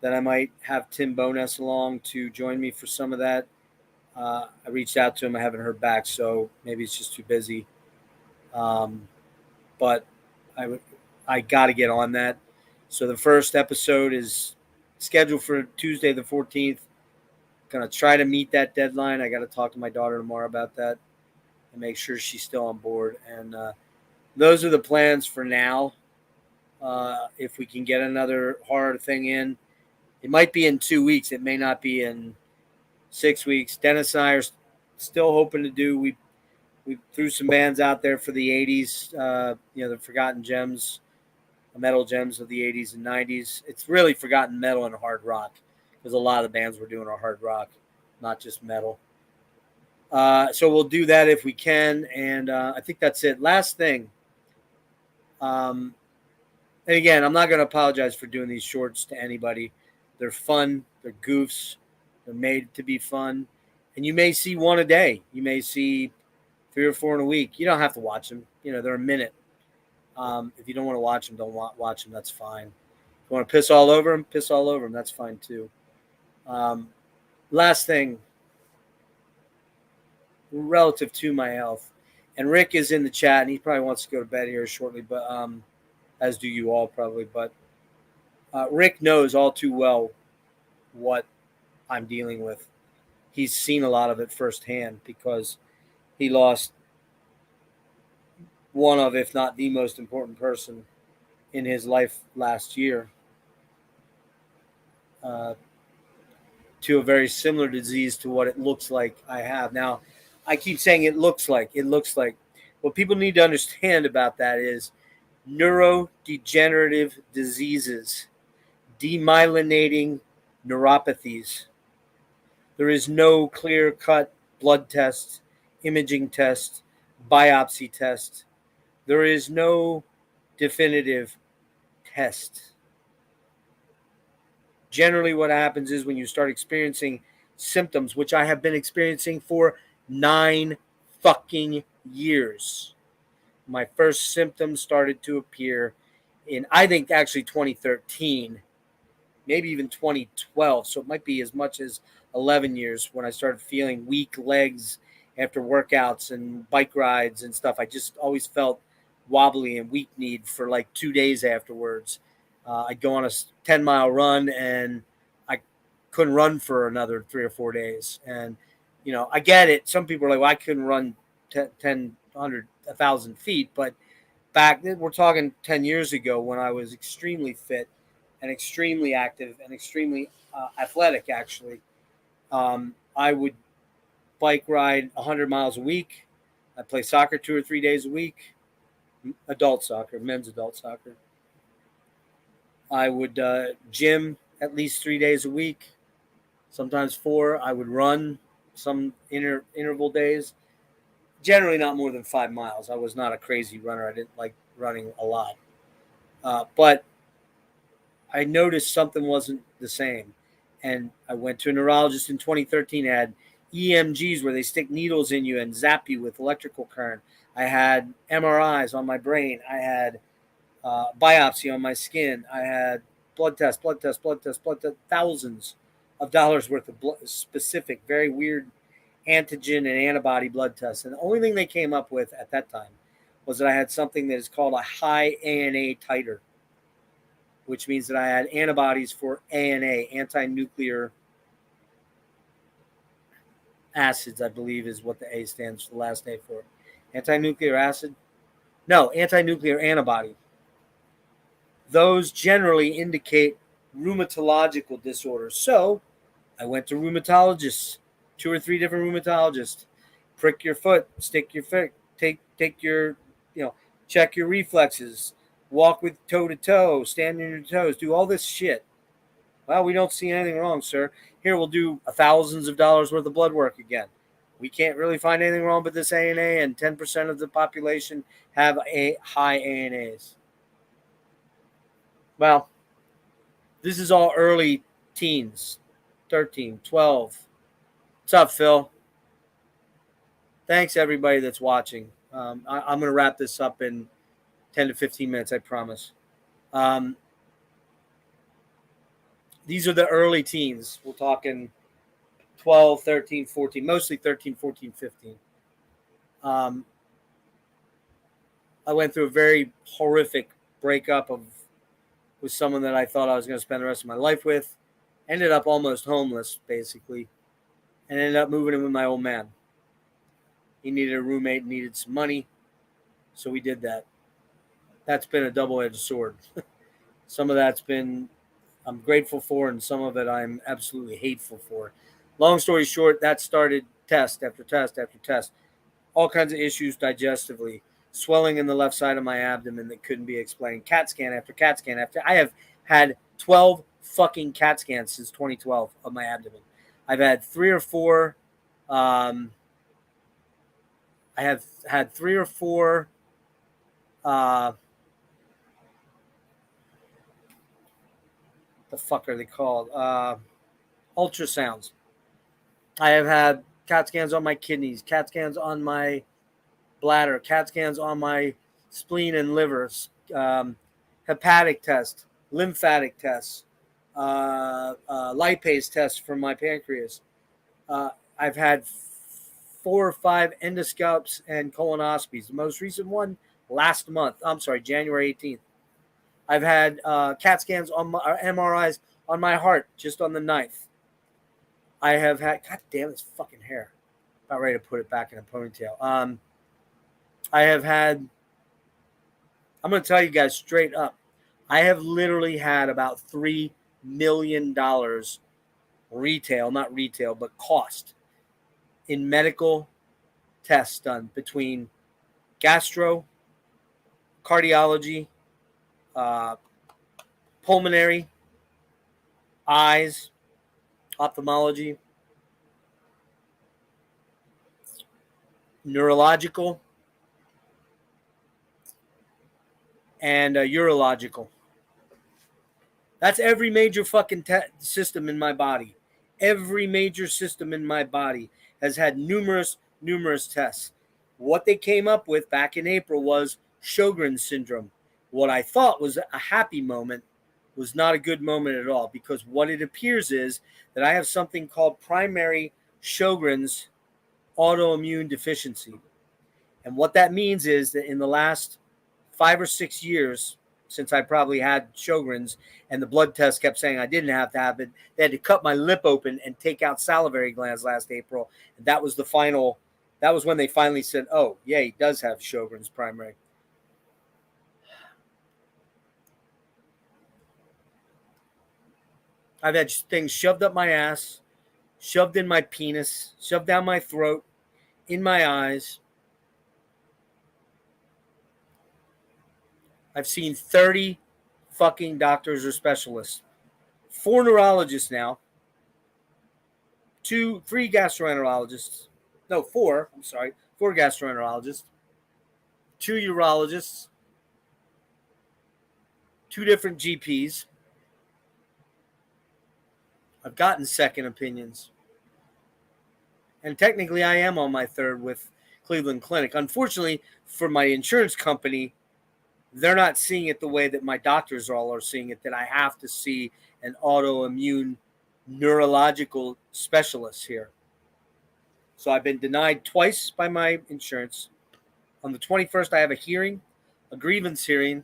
that I might have Tim Bowness along to join me for some of that. I reached out to him. I haven't heard back, so maybe it's just too busy. But I got to get on that. So the first episode is scheduled for Tuesday the 14th. Going to try to meet that deadline. I got to talk to my daughter tomorrow about that and make sure she's still on board. And those are the plans for now. If we can get another horror thing in, it might be in 2 weeks. It may not be in 6 weeks. Dennis and I are still hoping to do. We threw some bands out there for the 80s, the forgotten gems, the metal gems of the 80s and 90s. It's really forgotten metal and hard rock because a lot of the bands we're doing are hard rock, not just metal. So we'll do that if we can, and I think that's it. Last thing. And again, I'm not going to apologize for doing these shorts to anybody. They're fun. They're goofs. They're made to be fun. And you may see one a day. You may see 3 or 4 in a week. You don't have to watch them. They're a minute. If you don't want to watch them, don't watch them. That's fine. If you want to piss all over them, piss all over them. That's fine too. Last thing, relative to my health. And Rick is in the chat, and he probably wants to go to bed here shortly, but as do you all probably. But Rick knows all too well what I'm dealing with. He's seen a lot of it firsthand because he lost one of, if not the most important person in his life last year to a very similar disease to what it looks like I have. Now, I keep saying it looks like. What people need to understand about that is neurodegenerative diseases, demyelinating neuropathies. There is no clear-cut blood test, imaging test, biopsy test. There is no definitive test. Generally, what happens is when you start experiencing symptoms, which I have been experiencing for 9 fucking years. My first symptoms started to appear in, I think, actually 2013, maybe even 2012. So it might be as much as 11 years when I started feeling weak legs after workouts and bike rides and stuff. I just always felt wobbly and weak-kneed for like 2 days afterwards. I'd go on a 10-mile run and I couldn't run for another 3 or 4 days. And, I get it. Some people are like, well, I couldn't run 10, 100, 1,000 feet. But back then, we're talking 10 years ago when I was extremely fit and extremely active and extremely athletic, actually. I would bike ride 100 miles a week. I'd play soccer 2 or 3 days a week, adult soccer, men's adult soccer. I would gym at least 3 days a week, sometimes 4. I would run some interval days, generally not more than 5 miles. I was not a crazy runner. I didn't like running a lot. But I noticed something wasn't the same. And I went to a neurologist in 2013. I had EMGs where they stick needles in you and zap you with electrical current. I had MRIs on my brain. I had biopsy on my skin. I had blood test, thousands of dollars worth of specific, very weird antigen and antibody blood tests. And the only thing they came up with at that time was that I had something that is called a high ANA titer, which means that I had antibodies for ANA, anti-nuclear acids, I believe is what the A stands for, the last A for. Anti-nuclear acid? No, anti-nuclear antibody. Those generally indicate rheumatological disorders. So I went to rheumatologists, 2 or 3 different rheumatologists. Prick your foot, stick your foot, take your, check your reflexes, walk with toe to toe, stand on your toes, do all this shit. Well, we don't see anything wrong, sir. Here, we'll do thousands of dollars worth of blood work again. We can't really find anything wrong with this ANA, and 10% of the population have high ANAs. Well, this is all early teens, 13, 12. What's up, Phil? Thanks, everybody that's watching. I'm going to wrap this up in 10 to 15 minutes, I promise. These are the early teens. We're talking 12, 13, 14, mostly 13, 14, 15. I went through a very horrific breakup with someone that I thought I was going to spend the rest of my life with. Ended up almost homeless, basically, and ended up moving in with my old man. He needed a roommate, needed some money, so we did that. That's been a double-edged sword. Some of that's been I'm grateful for, and some of it I'm absolutely hateful for. Long story short, that started test after test after test. All kinds of issues digestively, swelling in the left side of my abdomen that couldn't be explained. CAT scan after CAT scan after. I have had 12 fucking CAT scans since 2012 of my abdomen. I've had 3 or 4. I have had 3 or 4. The fuck are they called? Ultrasounds. I have had CAT scans on my kidneys, CAT scans on my bladder, CAT scans on my spleen and liver, hepatic test, lymphatic tests, lipase tests from my pancreas. I've had 4 or 5 endoscopes and colonoscopies. The most recent one last month. I'm sorry, January 18th. I've had CAT scans on my MRIs on my heart, just on the 9th. I have had, god damn this fucking hair. About ready to put it back in a ponytail. I have had, I'm going to tell you guys straight up, I have literally had about $3 million retail, not retail, but cost in medical tests done between gastro, cardiology, pulmonary, eyes, ophthalmology, neurological, and urological. That's every major fucking system in my body. Every major system in my body has had numerous tests. What they came up with back in April was Sjogren's syndrome. What I thought was a happy moment was not a good moment at all, because what it appears is that I have something called primary Sjogren's autoimmune deficiency. And what that means is that in the last 5 or 6 years, since I probably had Sjogren's and the blood test kept saying I didn't have to have it, they had to cut my lip open and take out salivary glands last April. And that was when they finally said, oh, yeah, he does have Sjogren's primary. I've had things shoved up my ass, shoved in my penis, shoved down my throat, in my eyes. I've seen 30 fucking doctors or specialists. 4 neurologists now. 3 gastroenterologists. No, 4. I'm sorry. 4 gastroenterologists. 2 urologists. 2 different GPs. I've gotten second opinions. And technically I am on my 3rd with Cleveland Clinic. Unfortunately, for my insurance company, they're not seeing it the way that my doctors all are seeing it, that I have to see an autoimmune neurological specialist here. So I've been denied twice by my insurance. On the 21st, I have a hearing, a grievance hearing,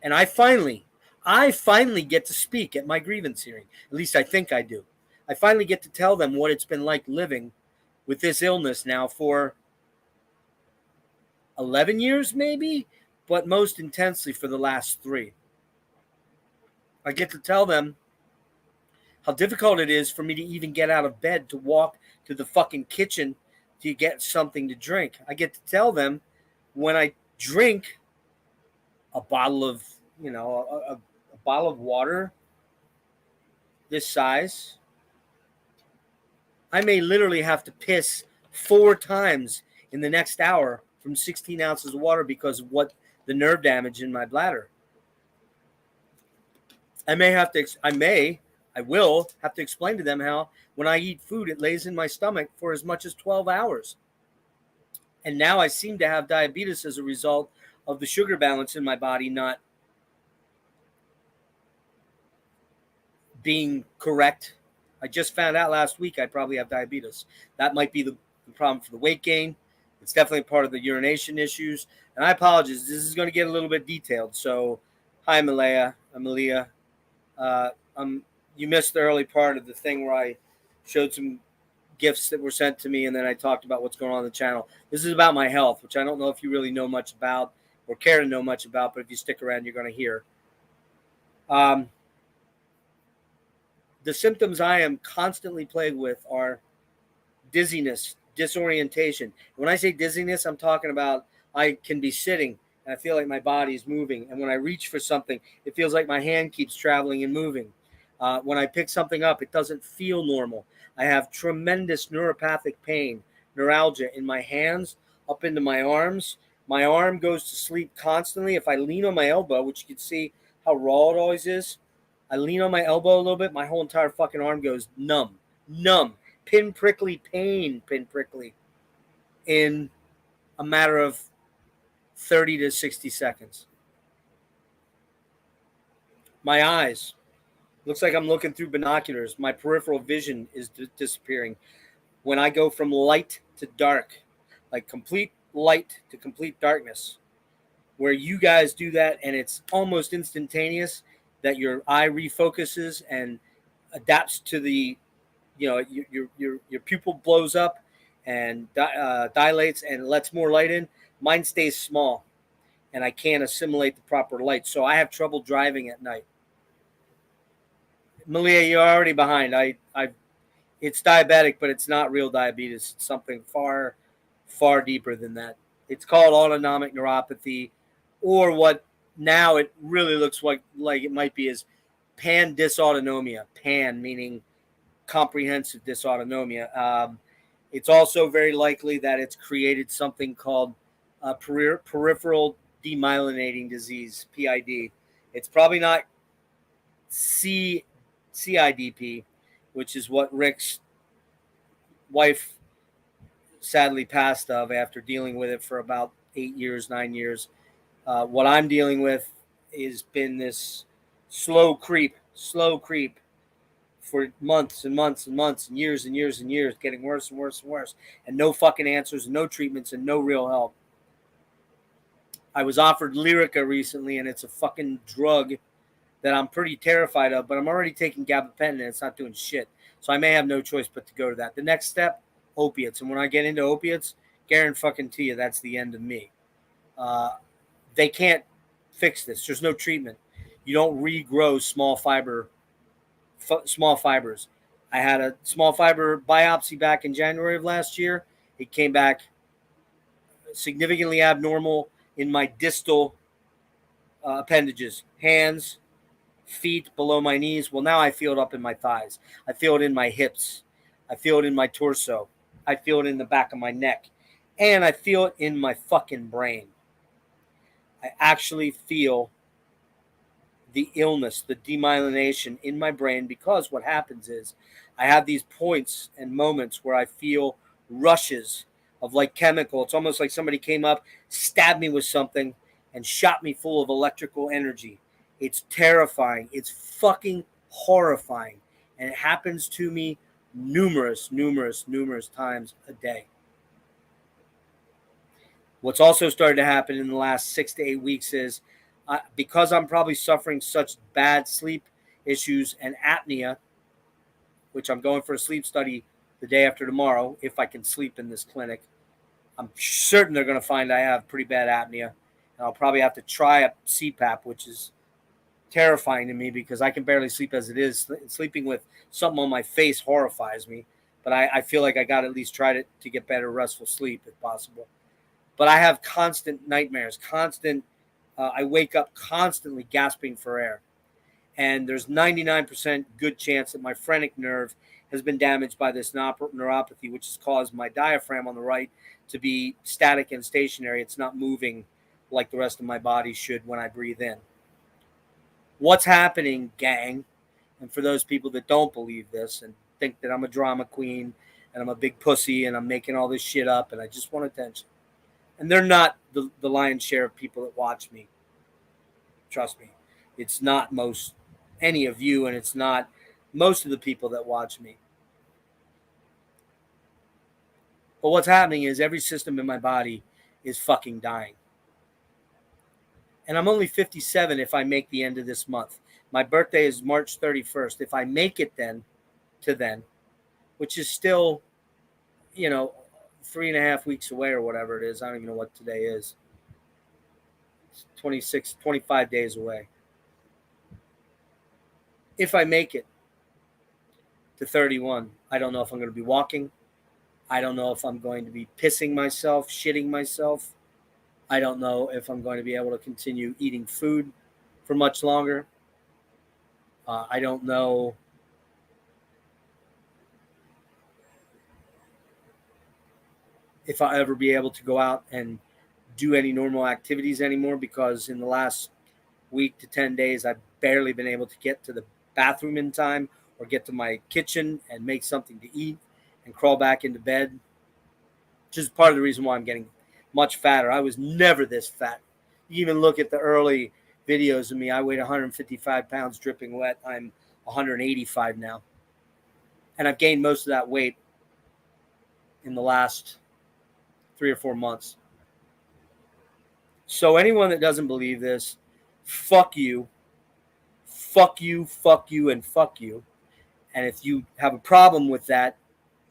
and I finally get to speak at my grievance hearing. At least I think I do. I finally get to tell them what it's been like living with this illness now for 11 years, maybe, but most intensely for the last 3. I get to tell them how difficult it is for me to even get out of bed to walk to the fucking kitchen to get something to drink. I get to tell them when I drink a bottle of, a bottle of water this size, I may literally have to piss 4 times in the next hour from 16 ounces of water because of what the nerve damage in my bladder. I will have to explain to them how when I eat food, it lays in my stomach for as much as 12 hours. And now I seem to have diabetes as a result of the sugar balance in my body not being correct. I just found out last week I probably have diabetes. That might be the problem for the weight gain. It's definitely part of the urination issues. And I apologize. This is going to get a little bit detailed. So, hi, Amelia. You missed the early part of the thing where I showed some gifts that were sent to me, and then I talked about what's going on the channel. This is about my health, which I don't know if you really know much about or care to know much about, but if you stick around, you're going to hear. The symptoms I am constantly plagued with are dizziness, disorientation. When I say dizziness, I'm talking about I can be sitting and I feel like my body is moving. And when I reach for something, it feels like my hand keeps traveling and moving. When I pick something up, it doesn't feel normal. I have tremendous neuropathic pain, neuralgia in my hands, up into my arms. My arm goes to sleep constantly. If I lean on my elbow, which you can see how raw it always is, I lean on my elbow a little bit, my whole entire fucking arm goes numb, pinprickly pain, in a matter of 30 to 60 seconds. My eyes, looks like I'm looking through binoculars. My peripheral vision is disappearing. When I go from light to dark, like complete light to complete darkness, where you guys do that and it's almost instantaneous, that your eye refocuses and adapts to the, your pupil blows up and dilates and lets more light in. Mine stays small, and I can't assimilate the proper light, so I have trouble driving at night. Malia, you're already behind. It's diabetic, but it's not real diabetes. It's something far, far deeper than that. It's called autonomic neuropathy, or what now it really looks like it might be is pan dysautonomia. Pan meaning comprehensive dysautonomia. It's also very likely that it's created something called peripheral demyelinating disease, PID. It's probably not CIDP, which is what Rick's wife sadly passed of after dealing with it for about 9 years. What I'm dealing with has been this slow creep for months and months and months and years, getting worse and worse and worse, and no fucking answers, no treatments, and no real help. I was offered Lyrica recently, and it's a fucking drug that I'm pretty terrified of, but I'm already taking gabapentin, and it's not doing shit. So I may have no choice but to go to that. The next step, opiates. And when I get into opiates, guarantee you that's the end of me. They can't fix this. There's no treatment. You don't regrow small fibers. I had a small fiber biopsy back in January of last year. It came back significantly abnormal in my distal appendages, hands, feet, below my knees. Well, now I feel it up in my thighs. I feel it in my hips. I feel it in my torso. I feel it in the back of my neck. And I feel it in my fucking brain. I actually feel the illness, the demyelination in my brain, because what happens is I have these points and moments where I feel rushes of like chemical. It's almost like somebody came up, stabbed me with something, and shot me full of electrical energy. It's terrifying. It's fucking horrifying. And it happens to me numerous times a day. What's also started to happen in the last 6 to 8 weeks is because I'm probably suffering such bad sleep issues and apnea, which I'm going for a sleep study the day after tomorrow, if I can sleep in this clinic. I'm certain they're going to find I have pretty bad apnea. And I'll probably have to try a CPAP, which is terrifying to me because I can barely sleep as it is. Sleeping with something on my face horrifies me. But I feel like I got to at least try to get better restful sleep if possible. But I have constant nightmares, I wake up constantly gasping for air. And there's 99% good chance that my phrenic nerve has been damaged by this neuropathy, which has caused my diaphragm on the right to be static and stationary. It's not moving like the rest of my body should when I breathe in. What's happening, gang? And for those people that don't believe this and think that I'm a drama queen and I'm a big pussy and I'm making all this shit up and I just want attention. And they're not the lion's share of people that watch me. Trust me. It's not any of you, and it's not most of the people that watch me. But what's happening is every system in my body is fucking dying. And I'm only 57 if I make the end of this month. My birthday is March 31st. If I make it then, which is still, 3.5 weeks away or whatever it is. I don't even know what today is. It's 25 days away. If I make it to 31, I don't know if I'm going to be walking. I don't know if I'm going to be pissing myself, shitting myself. I don't know if I'm going to be able to continue eating food for much longer. I don't know if I'll ever be able to go out and do any normal activities anymore, because in the last week to 10 days, I've barely been able to get to the bathroom in time or get to my kitchen and make something to eat and crawl back into bed. Which is part of the reason why I'm getting much fatter. I was never this fat. You even look at the early videos of me. I weighed 155 pounds dripping wet. I'm 185 now. And I've gained most of that weight in the last 3 or 4 months. So anyone that doesn't believe this, fuck you. Fuck you, fuck you, and fuck you. And if you have a problem with that,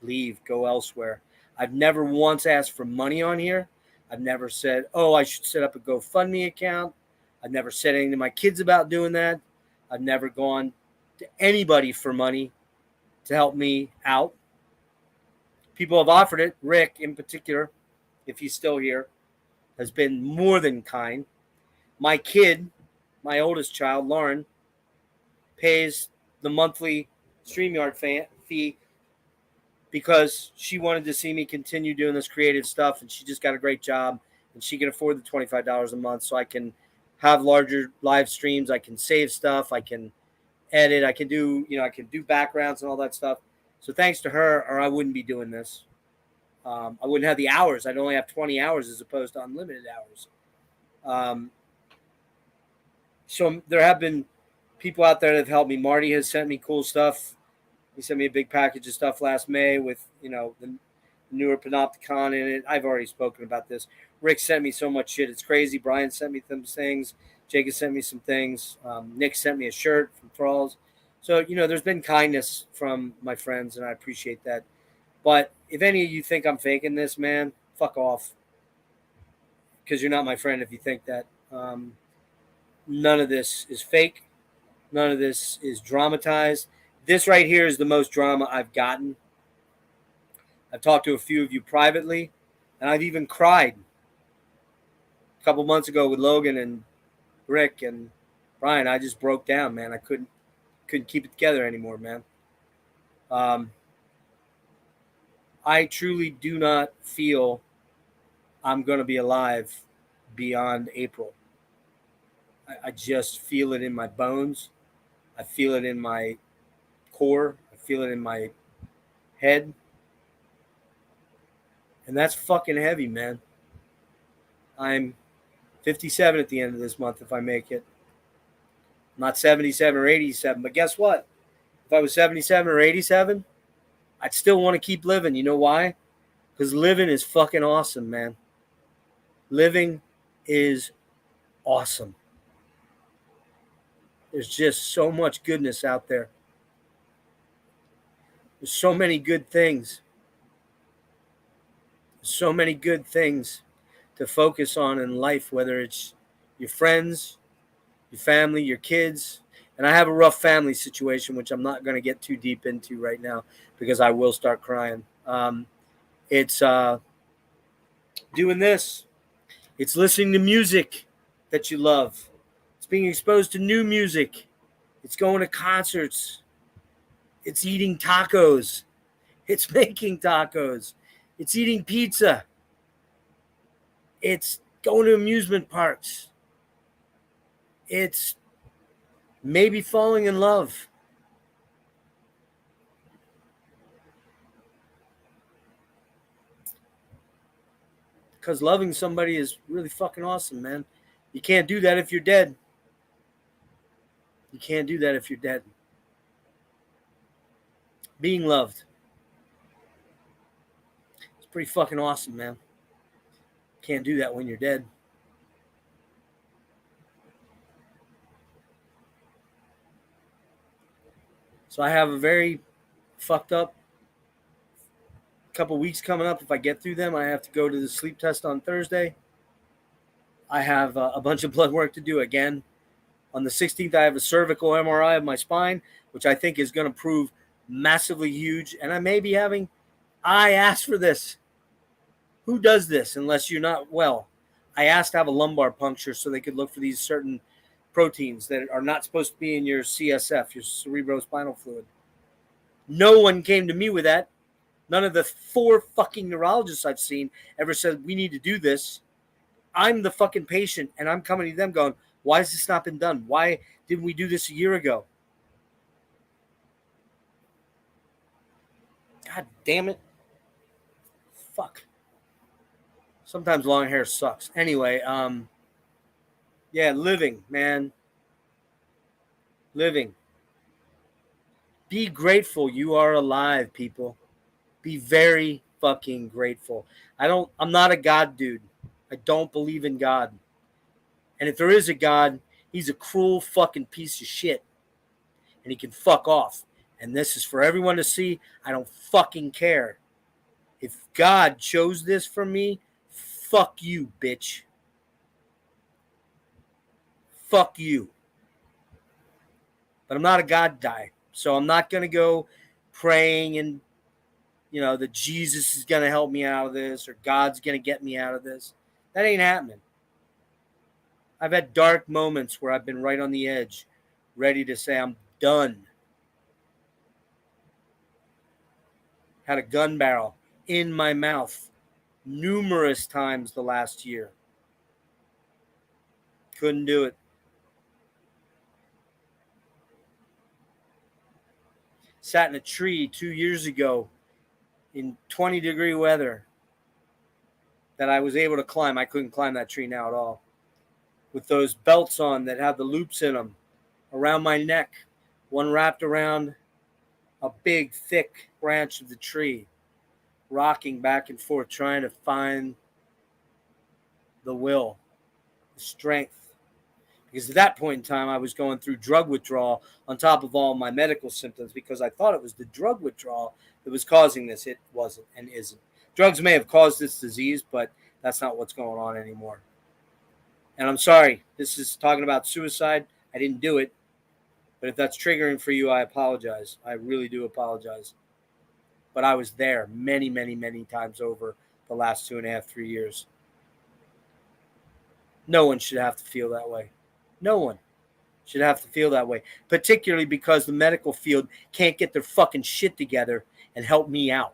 leave, go elsewhere. I've never once asked for money on here. I've never said, oh, I should set up a GoFundMe account. I've never said anything to my kids about doing that. I've never gone to anybody for money to help me out. People have offered it. Rick, in particular, if he's still here, has been more than kind. My kid, my oldest child, Lauren, pays the monthly StreamYard fee because she wanted to see me continue doing this creative stuff, and she just got a great job, and she can afford the $25 a month, so I can have larger live streams. I can save stuff. I can edit. I can do backgrounds and all that stuff. So thanks to her, or I wouldn't be doing this. I wouldn't have the hours. I'd only have 20 hours as opposed to unlimited hours. So there have been people out there that have helped me. Marty has sent me cool stuff. He sent me a big package of stuff last May with, the newer Panopticon in it. I've already spoken about this. Rick sent me so much shit. It's crazy. Brian sent me some things. Jake has sent me some things. Nick sent me a shirt from Thralls. So, there's been kindness from my friends, and I appreciate that. But if any of you think I'm faking this, man, fuck off. Because you're not my friend if you think that. None of this is fake. None of this is dramatized. This right here is the most drama I've gotten. I've talked to a few of you privately, and I've even cried a couple months ago with Logan and Rick and Brian. I just broke down, man. I couldn't keep it together anymore, man. I truly do not feel I'm going to be alive beyond April. I just feel it in my bones. I feel it in my core. I feel it in my head. And that's fucking heavy, man. I'm 57 at the end of this month if I make it. I'm not 77 or 87, but guess what? If I was 77 or 87, I'd still want to keep living. You know why? Because living is fucking awesome, man. Living is awesome. There's just so much goodness out there. There's so many good things. There's so many good things to focus on in life, whether it's your friends, your family, your kids. And I have a rough family situation, which I'm not going to get too deep into right now because I will start crying. It's doing this. It's listening to music that you love. It's being exposed to new music. It's going to concerts. It's eating tacos. It's making tacos. It's eating pizza. It's going to amusement parks. It's maybe falling in love. Because loving somebody is really fucking awesome, man. You can't do that if you're dead. You can't do that if you're dead. Being loved. It's pretty fucking awesome, man. Can't do that when you're dead. So I have a very fucked up couple weeks coming up. If I get through them, I have to go to the sleep test on Thursday. I have a bunch of blood work to do again. On the 16th, I have a cervical MRI of my spine, which I think is going to prove massively huge. And I may be having, I asked for this. Who does this unless you're not well? I asked to have a lumbar puncture so they could look for these certain proteins that are not supposed to be in your CSF, your cerebrospinal fluid. No one came to me with that. None of the 4 fucking neurologists I've seen ever said, we need to do this. I'm the fucking patient, and I'm coming to them going, why has this not been done? Why didn't we do this a year ago? God damn it. Fuck. Sometimes long hair sucks. Anyway, yeah, living, man. Living. Be grateful you are alive, people. Be very fucking grateful. I'm not a God dude. I don't believe in God. And if there is a God, he's a cruel fucking piece of shit. And he can fuck off. And this is for everyone to see. I don't fucking care. If God chose this for me, fuck you, bitch. Fuck you. But I'm not a God guy. So I'm not going to go praying and, that Jesus is going to help me out of this or God's going to get me out of this. That ain't happening. I've had dark moments where I've been right on the edge, ready to say I'm done. Had a gun barrel in my mouth numerous times the last year. Couldn't do it. Sat in a tree 2 years ago in 20-degree weather that I was able to climb. I couldn't climb that tree now at all. With those belts on that have the loops in them around my neck, one wrapped around a big, thick branch of the tree, rocking back and forth, trying to find the will, the strength. Because at that point in time, I was going through drug withdrawal on top of all my medical symptoms because I thought it was the drug withdrawal that was causing this. It wasn't and isn't. Drugs may have caused this disease, but that's not what's going on anymore. And I'm sorry, this is talking about suicide. I didn't do it. But if that's triggering for you, I apologize. I really do apologize. But I was there many, many, many times over the last 2.5, 3 years. No one should have to feel that way. No one should have to feel that way, particularly because the medical field can't get their fucking shit together and help me out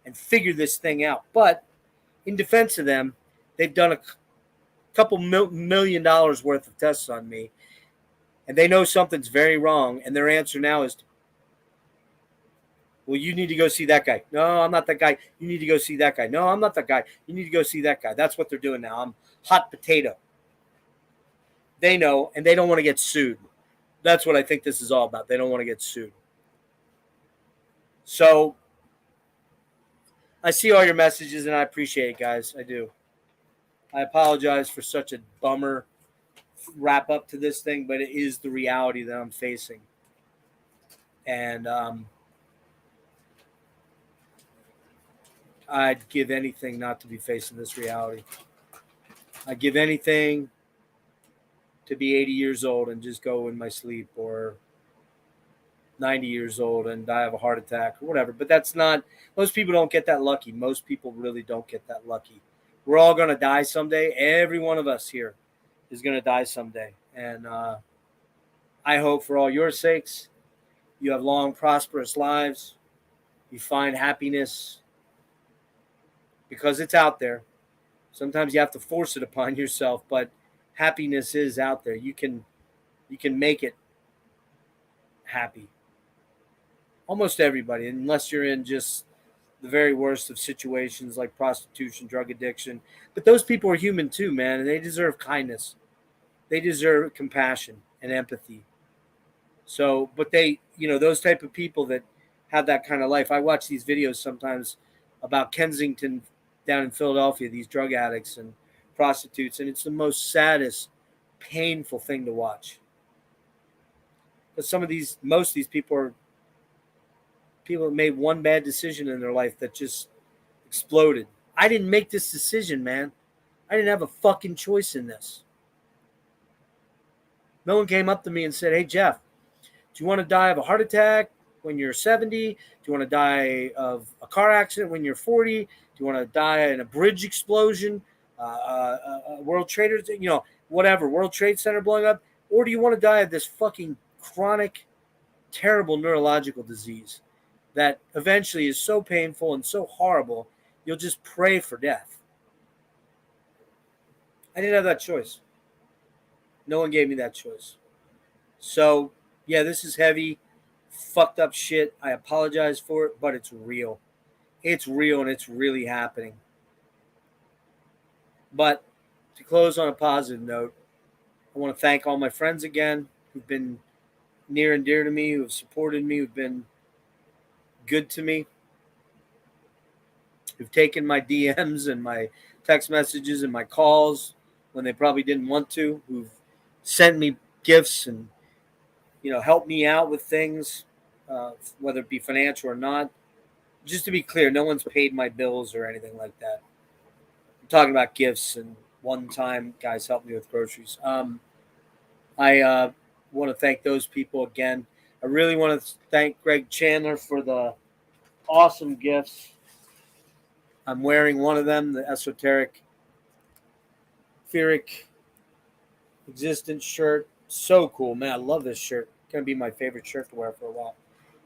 and figure this thing out. But in defense of them, they've done a couple $1 million worth of tests on me, and they know something's very wrong, and their answer now is Well, you need to go see that guy. No, I'm not that guy. You need to go see that guy. No, I'm not that guy. You need to go see that guy. That's what they're doing now. I'm hot potato. They know, and they don't want to get sued. That's what I think this is all about. They don't want to get sued. So I see all your messages, and I appreciate it, guys. I do. I apologize for such a bummer wrap up to this thing, but it is the reality that I'm facing. And I'd give anything not to be facing this reality. I'd give anything to be 80 years old and just go in my sleep, or 90 years old and die of a heart attack or whatever. But that's not, most people don't get that lucky. Most people really don't get that lucky. We're all going to die someday. Every one of us here is going to die someday. And I hope for all your sakes, you have long, prosperous lives. You find happiness because it's out there. Sometimes you have to force it upon yourself, but happiness is out there. You can make it happy. Almost everybody, unless you're in just the very worst of situations like prostitution, drug addiction. But those people are human too, man, and they deserve kindness. They deserve compassion and empathy. So, but they, those type of people that have that kind of life. I watch these videos sometimes about Kensington down in Philadelphia, these drug addicts and prostitutes, and it's the most saddest, painful thing to watch. Because most of these people that made one bad decision in their life that just exploded. I didn't make this decision, man. I didn't have a fucking choice in this. No one came up to me and said, "Hey, Jeff, do you want to die of a heart attack when you're 70? Do you want to die of a car accident when you're 40? Do you want to die in a bridge explosion, World Trade, whatever, World Trade Center blowing up? Or do you want to die of this fucking chronic, terrible neurological disease that eventually is so painful and so horrible, you'll just pray for death?" I didn't have that choice. No one gave me that choice. So, yeah, this is heavy, fucked up shit. I apologize for it, but it's real. It's real, and it's really happening. But to close on a positive note, I want to thank all my friends again who've been near and dear to me, who have supported me, who've been good to me, who've taken my DMs and my text messages and my calls when they probably didn't want to, who've sent me gifts and helped me out with things, whether it be financial or not. Just to be clear, no one's paid my bills or anything like that. I'm talking about gifts, and one time guys helped me with groceries. I want to thank those people again. I really want to thank Greg Chandler for the awesome gifts. I'm wearing one of them, the Esoteric Etheric Existence shirt. So cool, man. I love this shirt. It's going to be my favorite shirt to wear for a while.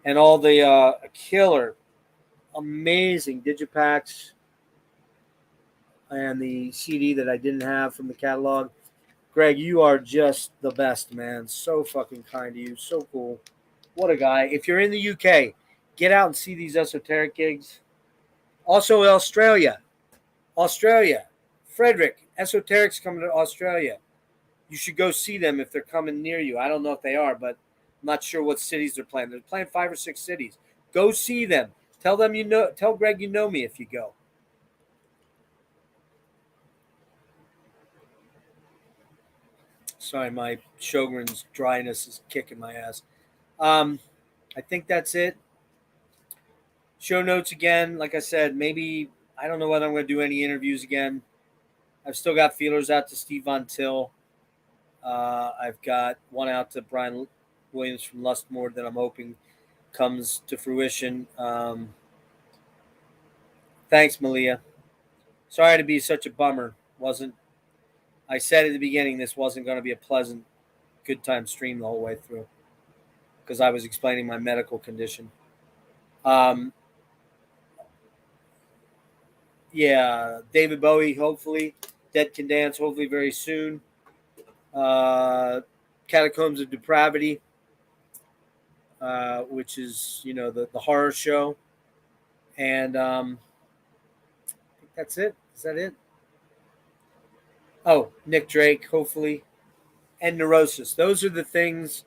And all the killer, amazing digipacks and the CD that I didn't have from the catalog. Greg, you are just the best, man. So fucking kind to you. So cool. What a guy. If you're in the UK, get out and see these esoteric gigs. Also, Australia. Frederick, Esoteric's coming to Australia. You should go see them if they're coming near you. I don't know if they are, but I'm not sure what cities they're playing. They're playing 5 or 6 cities. Go see them. Tell Greg you know me if you go. Sorry, my Sjogren's dryness is kicking my ass. I think that's it. Show notes again. Like I said, maybe, I don't know whether I'm going to do any interviews again. I've still got feelers out to Steve Von Till. I've got one out to Brian Williams from Lustmore that I'm hoping comes to fruition. Thanks, Malia. Sorry to be such a bummer. I said at the beginning this wasn't going to be a pleasant, good time stream the whole way through because I was explaining my medical condition. Yeah, David Bowie, hopefully. Dead Can Dance, hopefully very soon. Catacombs of Depravity. which is the horror show, and I think that's it. Is that it? Oh, Nick Drake, hopefully, and Neurosis. Those are the things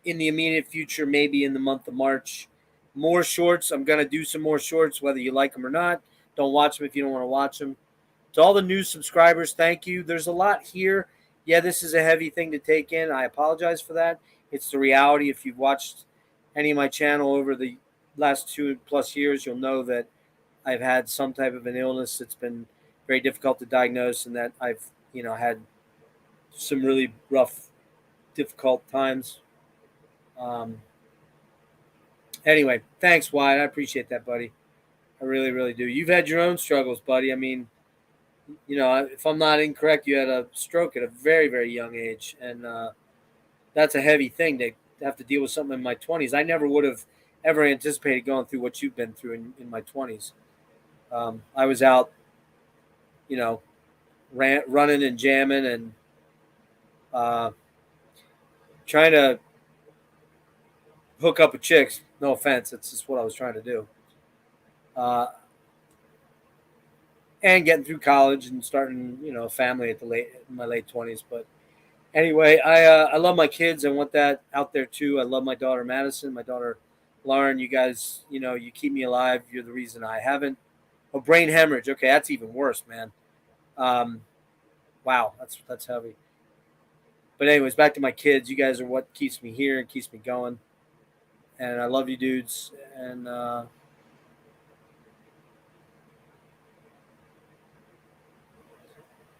in the immediate future, maybe in the month of March. More shorts. I'm going to do some more shorts, whether you like them or not. Don't watch them if you don't want to watch them. To all the new subscribers, thank you. There's a lot here. Yeah, this is a heavy thing to take in. I apologize for that. It's the reality. If you've watched any of my channel over the last 2+ years, you'll know that I've had some type of an illness that's been very difficult to diagnose, and that I've had some really rough, difficult times. Anyway, thanks, Wyatt. I appreciate that, buddy. I really, really do. You've had your own struggles, buddy. I mean, if I'm not incorrect, you had a stroke at a very, very young age, and that's a heavy thing to have to deal with something in my 20s. I never would have ever anticipated going through what you've been through in my 20s. I was out, running and jamming and trying to hook up with chicks. No offense, that's just what I was trying to do. And getting through college and starting, a family in my late 20s. But anyway, I love my kids. I want that out there too. I love my daughter Madison, my daughter Lauren. You guys, you keep me alive. You're the reason I haven't. Oh, brain hemorrhage. Okay, that's even worse, man. Wow, that's heavy. But anyways, back to my kids. You guys are what keeps me here and keeps me going. And I love you, dudes. And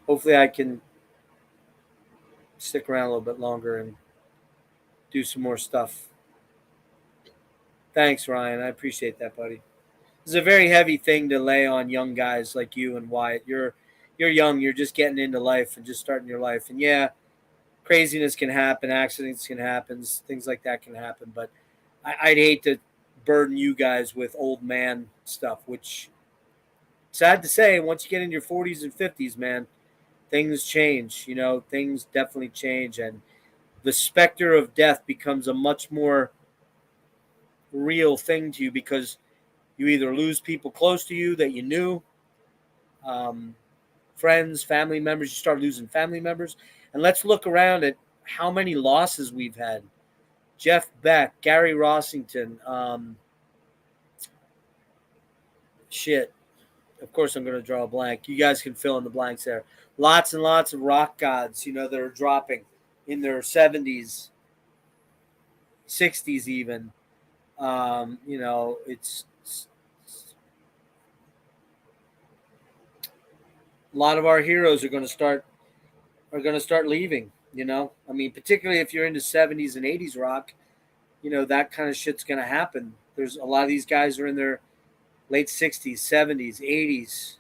hopefully I can stick around a little bit longer and do some more stuff. Thanks, Ryan. I appreciate that, buddy. It's a very heavy thing to lay on young guys like you and Wyatt. You're young. You're just getting into life and just starting your life. And yeah, craziness can happen. Accidents can happen. Things like that can happen. But I'd hate to burden you guys with old man stuff, which, sad to say, once you get in your 40s and 50s, man, things change. Things definitely change. And the specter of death becomes a much more real thing to you because you either lose people close to you that you knew, friends, family members. You start losing family members. And let's look around at how many losses we've had. Jeff Beck, Gary Rossington, shit. Of course, I'm going to draw a blank. You guys can fill in the blanks there. Lots and lots of rock gods, that are dropping in their 70s, 60s even. It's a lot of our heroes are going to start leaving. I mean, particularly if you're into 70s and 80s rock, that kind of shit's going to happen. There's a lot of these guys are in their late 60s, 70s, 80s.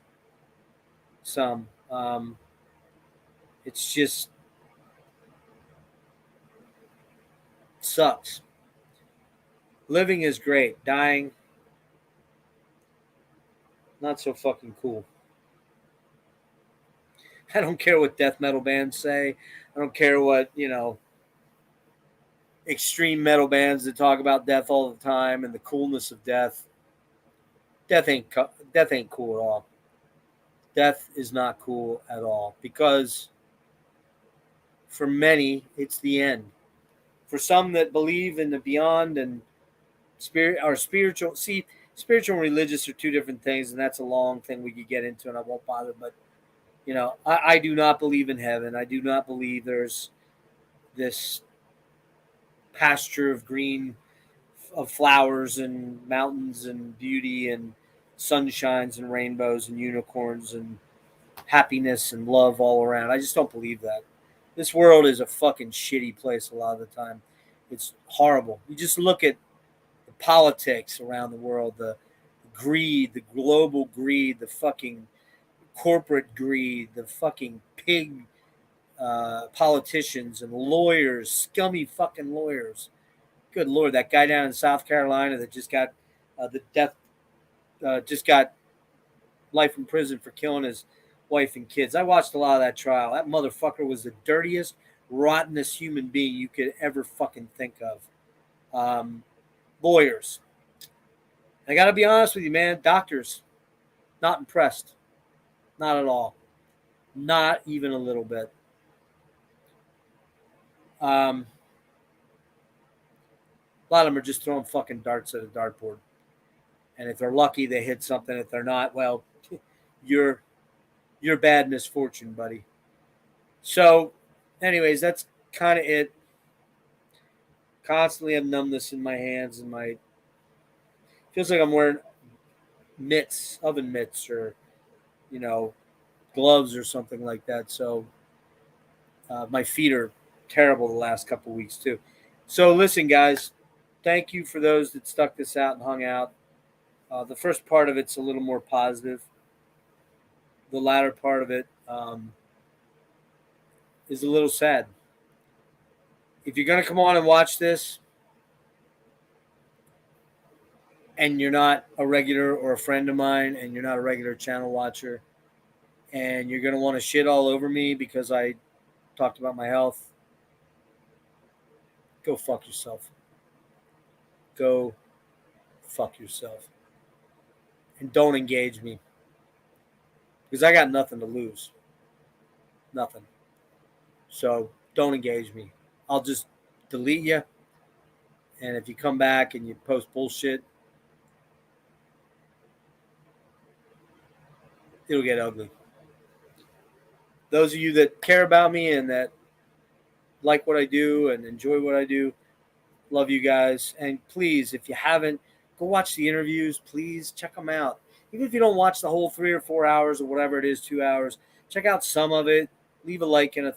Some. It's just sucks. Living is great. Dying, not so fucking cool. I don't care what death metal bands say. I don't care what, extreme metal bands that talk about death all the time and the coolness of death. Death ain't cool at all. Death is not cool at all because for many it's the end. For some that believe in the beyond and spiritual, spiritual and religious are two different things, and that's a long thing we could get into, and I won't bother. But I do not believe in heaven. I do not believe there's this pasture of green, of flowers and mountains and beauty and sunshines and rainbows and unicorns and happiness and love all around. I just don't believe that. This world is a fucking shitty place a lot of the time. It's horrible. You just look at the politics around the world, the greed, the global greed, the fucking corporate greed, the fucking pig politicians and lawyers, scummy fucking lawyers. Good Lord, that guy down in South Carolina that just got just got life in prison for killing his wife and kids. I watched a lot of that trial. That motherfucker was the dirtiest, rottenest human being you could ever fucking think of. Lawyers. I got to be honest with you, man. Doctors, not impressed. Not at all. Not even a little bit. A lot of them are just throwing fucking darts at a dartboard. And if they're lucky, they hit something. If they're not, well, you're bad misfortune, buddy. So, anyways, that's kind of it. Constantly have numbness in my hands and my feels like I'm wearing mitts, oven mitts, or gloves or something like that. So my feet are terrible the last couple weeks too. So listen, guys, thank you for those that stuck this out and hung out. The first part of it's a little more positive. The latter part of it is a little sad. If you're going to come on and watch this and you're not a regular or a friend of mine and you're not a regular channel watcher and you're going to want to shit all over me because I talked about my health, go fuck yourself. Go fuck yourself. And don't engage me. Because I got nothing to lose. Nothing. So don't engage me. I'll just delete you. And if you come back and you post bullshit, it'll get ugly. Those of you that care about me and that like what I do and enjoy what I do, love you guys. And please, if you haven't, go watch the interviews. Please check them out. Even if you don't watch the whole 3 or 4 hours or whatever it is, 2 hours, check out some of it. Leave a like and a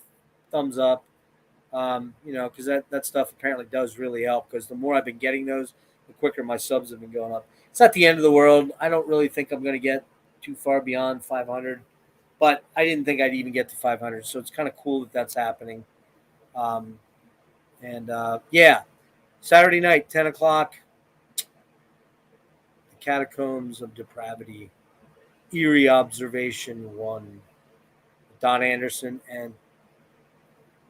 thumbs up. Because that stuff apparently does really help. Because the more I've been getting those, the quicker my subs have been going up. It's not the end of the world. I don't really think I'm going to get too far beyond 500, but I didn't think I'd even get to 500. So it's kind of cool that that's happening. Yeah, Saturday night, 10 o'clock, The Catacombs of Depravity, Eerie Observation 1, Don Anderson and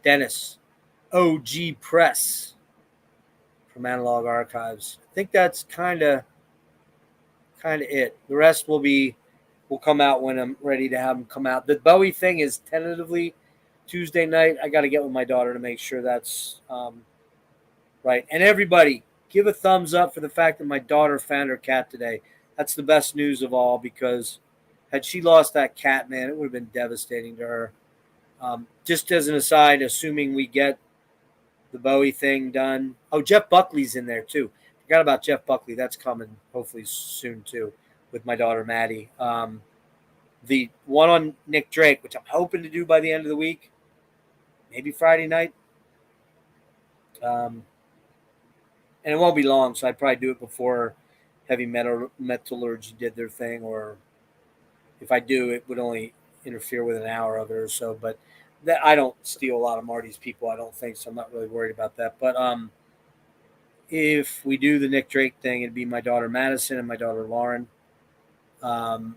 Dennis, OG Press from Analog Archives. I think that's kind of it. The rest will come out when I'm ready to have them come out. The Bowie thing is tentatively Tuesday night. I got to get with my daughter to make sure that's right. And everybody, give a thumbs up for the fact that my daughter found her cat today. That's the best news of all, because had she lost that cat, man, it would have been devastating to her. Just as an aside, assuming we get the Bowie thing done. Oh, Jeff Buckley's in there too. Forgot about Jeff Buckley. That's coming hopefully soon too with my daughter Maddie. The one on Nick Drake, which I'm hoping to do by the end of the week, maybe Friday night. And it won't be long, so I'd probably do it before Heavy Metallurgy did their thing, or if I do, it would only interfere with an hour of it or so. But I don't steal a lot of Marty's people, I don't think, so I'm not really worried about that. But if we do the Nick Drake thing, it'd be my daughter Madison and my daughter Lauren. Maddie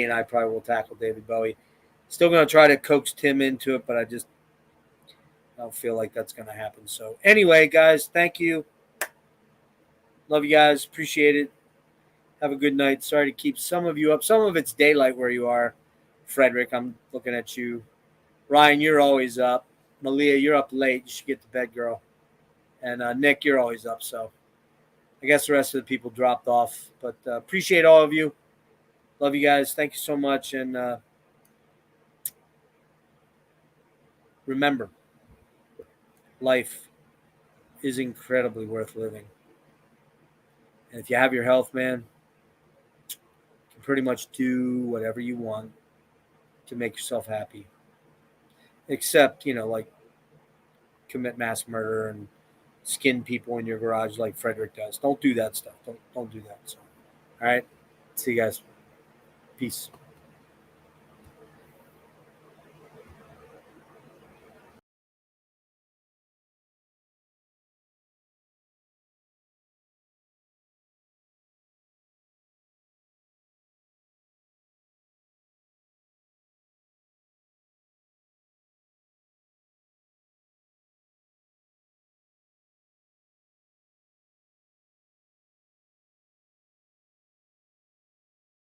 and I probably will tackle David Bowie. Still going to try to coax Tim into it, but I don't feel like that's going to happen. So anyway, guys, thank you. Love you guys. Appreciate it. Have a good night. Sorry to keep some of you up. Some of it's daylight where you are. Frederick, I'm looking at you. Ryan, you're always up. Malia, you're up late. You should get to bed, girl. And Nick, you're always up. So I guess the rest of the people dropped off. But appreciate all of you. Love you guys. Thank you so much. And remember, life is incredibly worth living. And if you have your health, man, you can pretty much do whatever you want to make yourself happy. Except, like commit mass murder and skin people in your garage like Frederick does. Don't do that stuff. Don't do that. So, all right. See you guys. Peace.